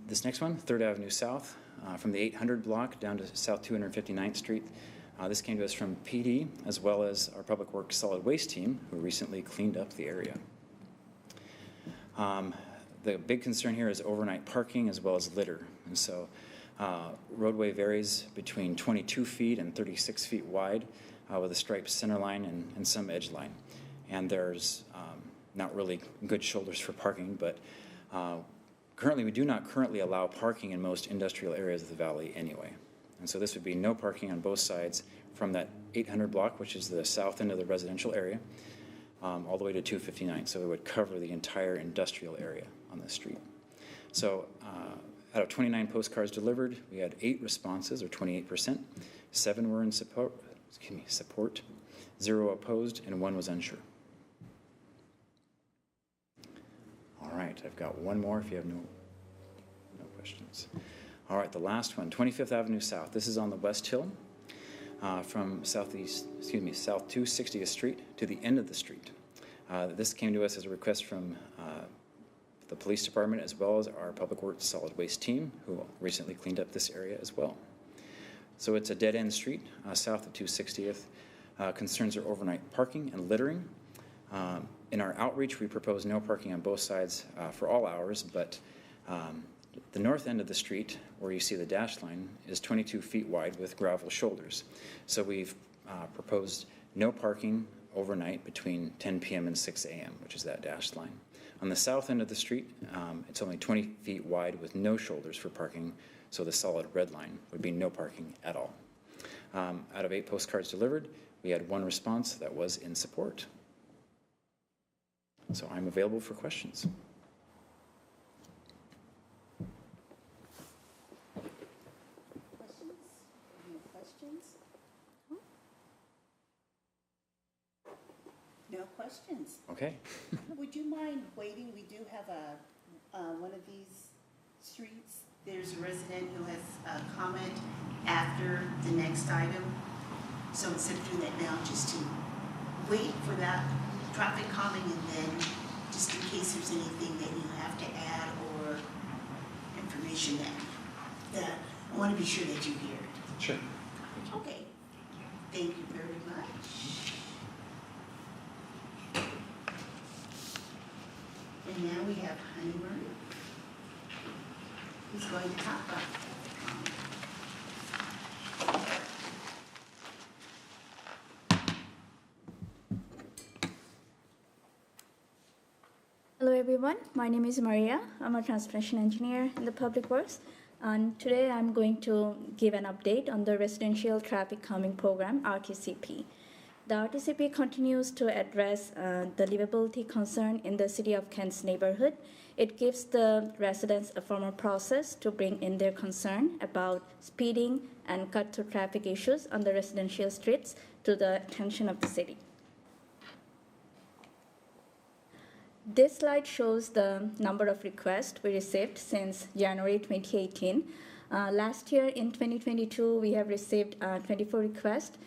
This next one, 3rd Avenue South, from the 800 block down to South 259th Street. This came to us from PD, as well as our Public Works Solid Waste team, who recently cleaned up the area. The big concern here is overnight parking as well as litter. And so roadway varies between 22 feet and 36 feet wide with a striped center line and some edge line. And there's not really good shoulders for parking, but currently we do not currently allow parking in most industrial areas of the valley anyway. And so this would be no parking on both sides from that 800 block, which is the south end of the residential area, all the way to 259. So it would cover the entire industrial area on the street. So out of 29 postcards delivered, we had 8 responses, or 28%. 7 were in support, 0 opposed, and 1 was unsure. All right, I've got one more if you have no questions. All right, the last one, 25th Avenue South. This is on the West Hill from South 260th Street to the end of the street. This came to us as a request from the police department as well as our Public Works Solid Waste team, who recently cleaned up this area as well. So it's a dead-end street south of 260th. Concerns are overnight parking and littering. In our outreach, we propose no parking on both sides for all hours, but the north end of the street, where you see the dash line, is 22 feet wide with gravel shoulders. So we've proposed no parking overnight between 10 p.m. and 6 a.m., which is that dashed line. On the south end of the street, it's only 20 feet wide with no shoulders for parking, so the solid red line would be no parking at all. Out of 8 postcards delivered, we had 1 response that was in support. So I'm available for questions. No? Okay. Would you mind waiting? We do have one of these streets. There's a resident who has a comment after the next item. So instead of doing that now, just to wait for that traffic calming and then just in case there's anything that you have to add or information that I want to be sure that you hear it. Sure. Okay. Thank you very much. And now we have Honeyburn, who's going to talk about it. Hello everyone, my name is Maria. I'm a transportation engineer in the Public Works. And today I'm going to give an update on the Residential Traffic Calming Program, RTCP. The RTCP continues to address the livability concern in the City of Kent's neighborhood. It gives the residents a formal process to bring in their concern about speeding and cut-through traffic issues on the residential streets to the attention of the city. This slide shows the number of requests we received since January 2018. Last year in 2022, we have received 24 requests.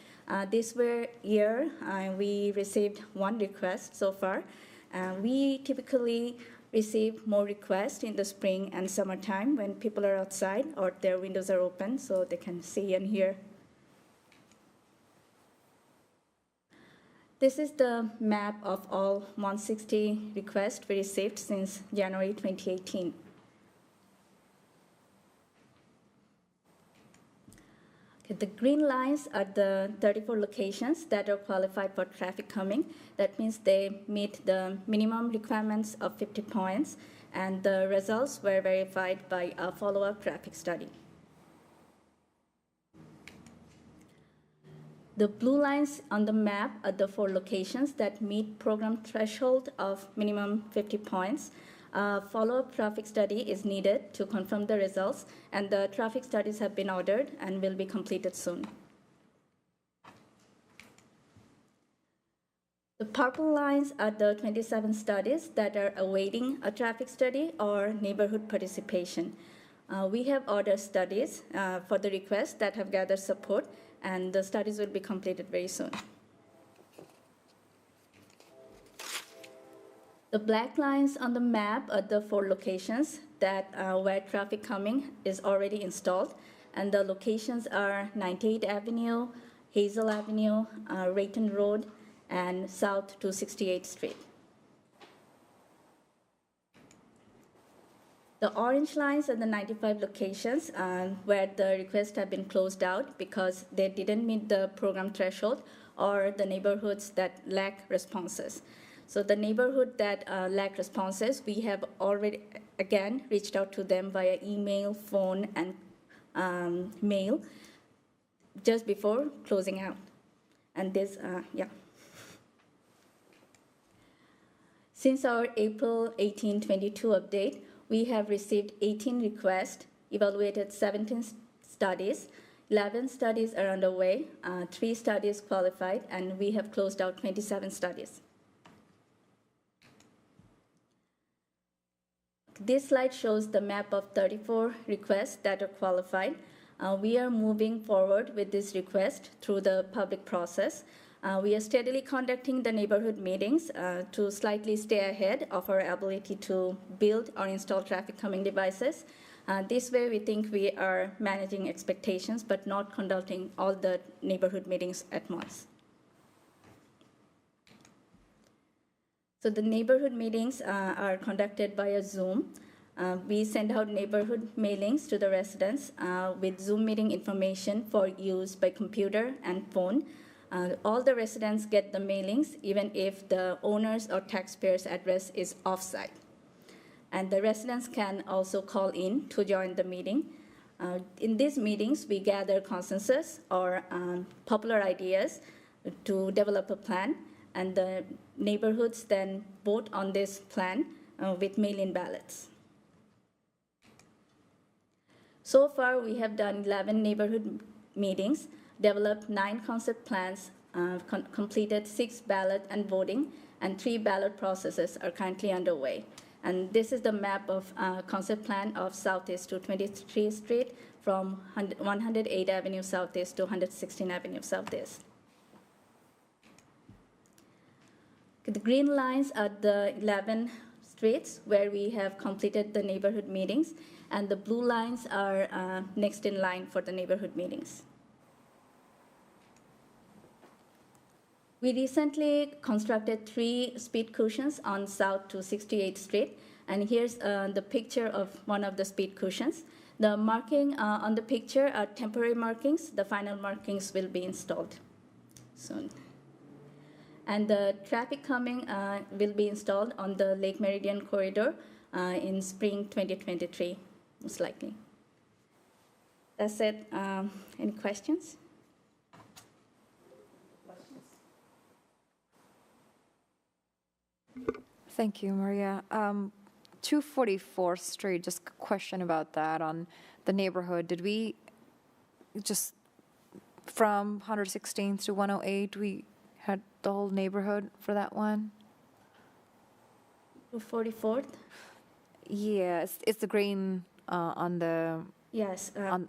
This year, we received 1 request so far. We typically receive more requests in the spring and summertime when people are outside or their windows are open so they can see and hear. This is the map of all 160 requests we received since January 2018. Okay, the green lines are the 34 locations that are qualified for traffic calming. That means they meet the minimum requirements of 50 points, and the results were verified by a follow-up traffic study. The blue lines on the map are the 4 locations that meet program threshold of minimum 50 points. A follow-up traffic study is needed to confirm the results, and the traffic studies have been ordered and will be completed soon. The purple lines are the 27 studies that are awaiting a traffic study or neighborhood participation. We have ordered studies for the requests that have gathered support, and the studies will be completed very soon. The black lines on the map are the 4 locations that where traffic calming is already installed, and the locations are 98th Avenue, Hazel Avenue, Rayton Road, and South 268th Street. The orange lines are the 95 locations where the requests have been closed out because they didn't meet the program threshold or the neighborhoods that lack responses. So the neighborhood that lack responses, we have already, again, reached out to them via email, phone, and mail just before closing out. And this, yeah. Since our April 18, 2022 update, we have received 18 requests, evaluated 17 studies, 11 studies are underway, 3 studies qualified, and we have closed out 27 studies. This slide shows the map of 34 requests that are qualified. We are moving forward with this request through the public process. We are steadily conducting the neighborhood meetings to slightly stay ahead of our ability to build or install traffic calming devices. This way, we think we are managing expectations, but not conducting all the neighborhood meetings at once. So the neighborhood meetings are conducted via Zoom. We send out neighborhood mailings to the residents with Zoom meeting information for use by computer and phone. All the residents get the mailings, even if the owner's or taxpayer's address is offsite. And the residents can also call in to join the meeting. In these meetings, we gather consensus or popular ideas to develop a plan, and the neighborhoods then vote on this plan with mail-in ballots. So far, we have done 11 neighborhood meetings, developed 9 concept plans, completed 6 ballot and voting, and 3 ballot processes are currently underway. And this is the map of concept plan of Southeast 223 Street from 108 Avenue Southeast to 116 Avenue Southeast. The green lines are the 11 streets where we have completed the neighborhood meetings, and the blue lines are next in line for the neighborhood meetings. We recently constructed 3 speed cushions on South 268th Street, and here's the picture of one of the speed cushions. The marking on the picture are temporary markings. The final markings will be installed soon. And the traffic calming will be installed on the Lake Meridian corridor in spring 2023, most likely. That's it. Any questions? Thank you, Maria. 244th Street, just a question about that on the neighborhood. Did we just, from 116th to 108, we had the whole neighborhood for that one? 44th? Yeah, it's the green on the, Yes. on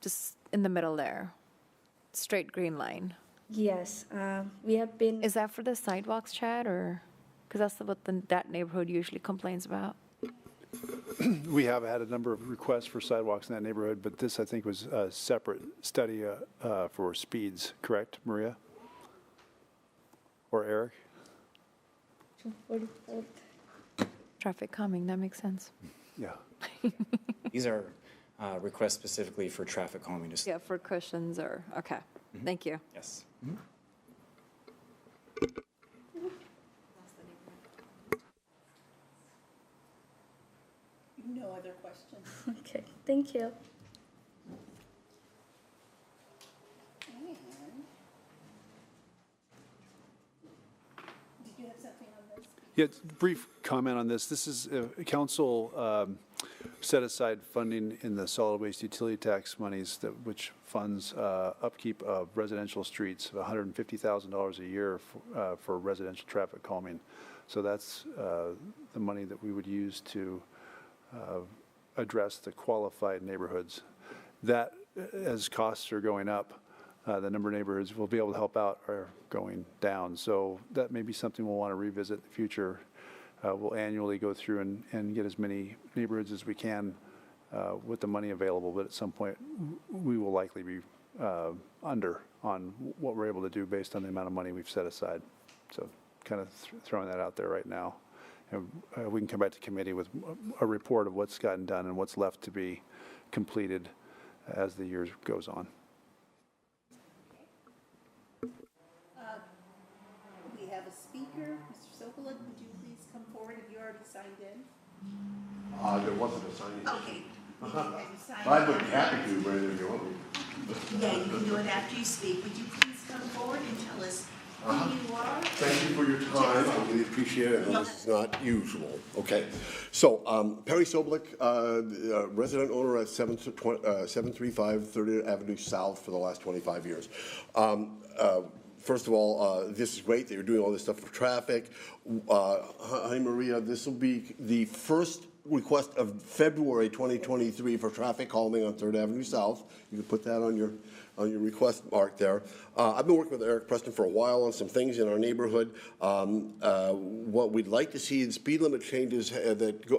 just in the middle there, straight green line. Yes. We have been. Is that for the sidewalks, Chad, or? Because that's what that neighborhood usually complains about. We have had a number of requests for sidewalks in that neighborhood, but this, I think, was a separate study for speeds, correct, Maria? Or Erik? 44th. Traffic calming, that makes sense. Yeah. These are requests specifically for traffic calming. Yeah, for cushions or, okay, thank you. Yes. No other questions. Okay, thank you. And did you have something on this? Yeah, brief comment on this. This is, council set aside funding in the solid waste utility tax monies which funds upkeep of residential streets of $150,000 a year for residential traffic calming. So that's the money that we would use to address the qualified neighborhoods. That, as costs are going up, the number of neighborhoods we'll be able to help out are going down. So that may be something we'll want to revisit in the future. We'll annually go through and get as many neighborhoods as we can with the money available, but at some point we will likely be under on what we're able to do based on the amount of money we've set aside. So kind of throwing that out there right now. And we can come back to committee with a report of what's gotten done and what's left to be completed as the year goes on. We have a speaker. Mr. Sokola, would you please come forward? Have you already signed in? There wasn't a sign. Okay. Have you signed I would in? be happy to, Brandon, if you want me. Yeah, you can do it after you speak. Would you please come forward and tell us who you are? Thank you for your time. I really appreciate it. This is not usual. Okay. So, Perry Soblik, resident owner at 735 3rd Avenue South for the last 25 years. First of all, this is great that you're doing all this stuff for traffic. Hi, Maria. This will be the first request of February 2023 for traffic calming on 3rd Avenue South. You can put that on your request mark there. I've been working with Erik Preston for a while on some things in our neighborhood. What we'd like to see is speed limit changes that go,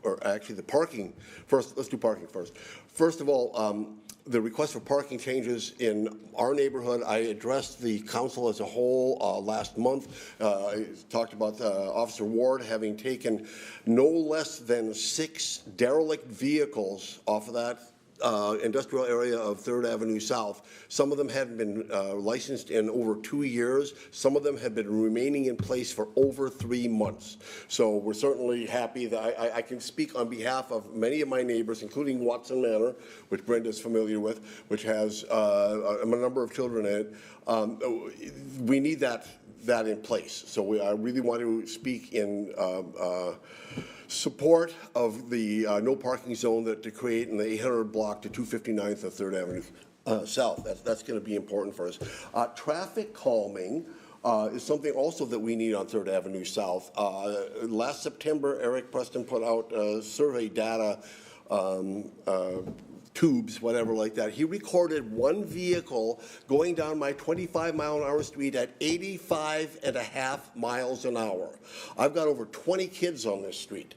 or actually the parking. First, let's do parking first. First of all, the request for parking changes in our neighborhood, I addressed the council as a whole last month. I talked about Officer Ward having taken no less than 6 derelict vehicles off of that industrial area of 3rd Avenue South. Some of them hadn't been licensed in over 2 years. Some of them had been remaining in place for over 3 months. So we're certainly happy that I can speak on behalf of many of my neighbors, including Watson Manor, which Brenda's familiar with, which has a number of children in it. We need that in place. So I really want to speak in support of the no parking zone to create in the 800 block to 259th of 3rd Avenue South. That's going to be important for us. Traffic calming, is something also that we need on 3rd Avenue South. Last September, Erik Preston put out survey data, tubes, whatever like that. He recorded one vehicle going down my 25-mile-an-hour street at 85.5 miles an hour. I've got over 20 kids on this street.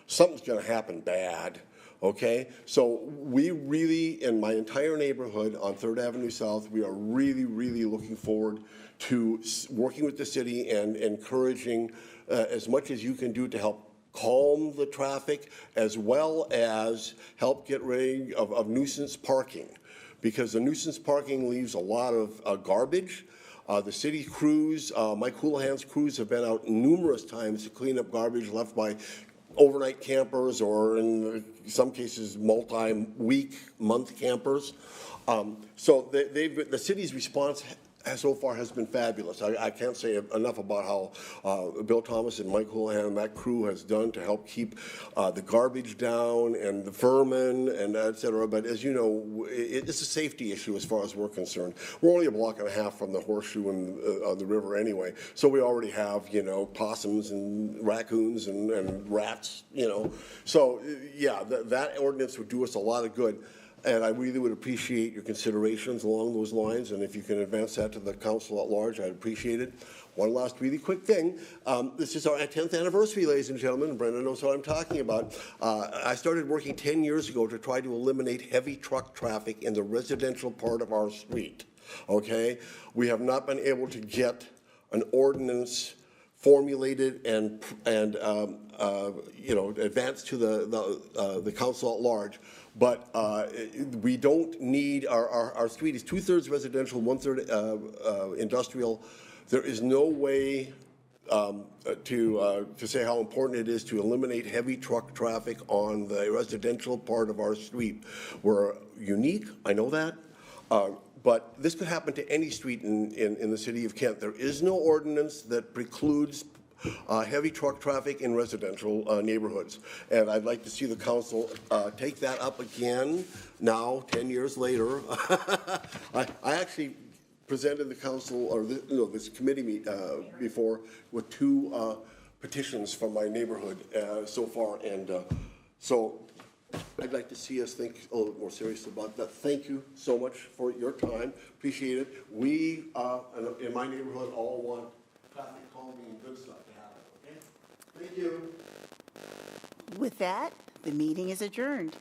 Something's going to happen bad. Okay, so we really, in my entire neighborhood on 3rd Avenue South, we are really, really looking forward to working with the city and encouraging as much as you can do to help calm the traffic, as well as help get rid of nuisance parking, because the nuisance parking leaves a lot of garbage. The city crews, Mike Houlihan's crews have been out numerous times to clean up garbage left by overnight campers, or in some cases multi-week, month campers. So the city's response so far has been fabulous. I can't say enough about how Bill Thomas and Mike Houlihan and that crew has done to help keep the garbage down and the vermin and et cetera. But as you know, it's a safety issue as far as we're concerned. We're only a block and a half from the horseshoe and the river anyway, so we already have, you know, possums and raccoons and rats, you know. So yeah, that ordinance would do us a lot of good. And I really would appreciate your considerations along those lines, and if you can advance that to the council at large, I'd appreciate it. One last really quick thing. This is our 10th anniversary, ladies and gentlemen. Brenda knows what I'm talking about. I started working 10 years ago to try to eliminate heavy truck traffic in the residential part of our street, okay? We have not been able to get an ordinance formulated and you know, advanced to the council at large. But we don't need, our street is 2/3 residential, 1/3 industrial. There is no way to say how important it is to eliminate heavy truck traffic on the residential part of our street. We're unique, I know that, but this could happen to any street in the city of Kent. There is no ordinance that precludes heavy truck traffic in residential neighborhoods. And I'd like to see the council take that up again now, 10 years later. I actually presented the council, or this committee before, with 2 petitions from my neighborhood so far. And so I'd like to see us think a little bit more seriously about that. Thank you so much for your time. Appreciate it. We, in my neighborhood, all want traffic calming and good stuff to happen, okay? Thank you. With that, the meeting is adjourned.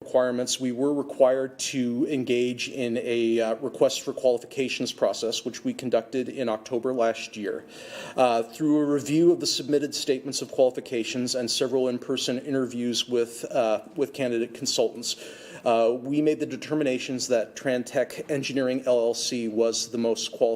Requirements, we were required to engage in a request for qualifications process, which we conducted in October last year. Through a review of the submitted statements of qualifications and several in-person interviews with candidate consultants, we made the determinations that Trantech Engineering LLC was the most qualified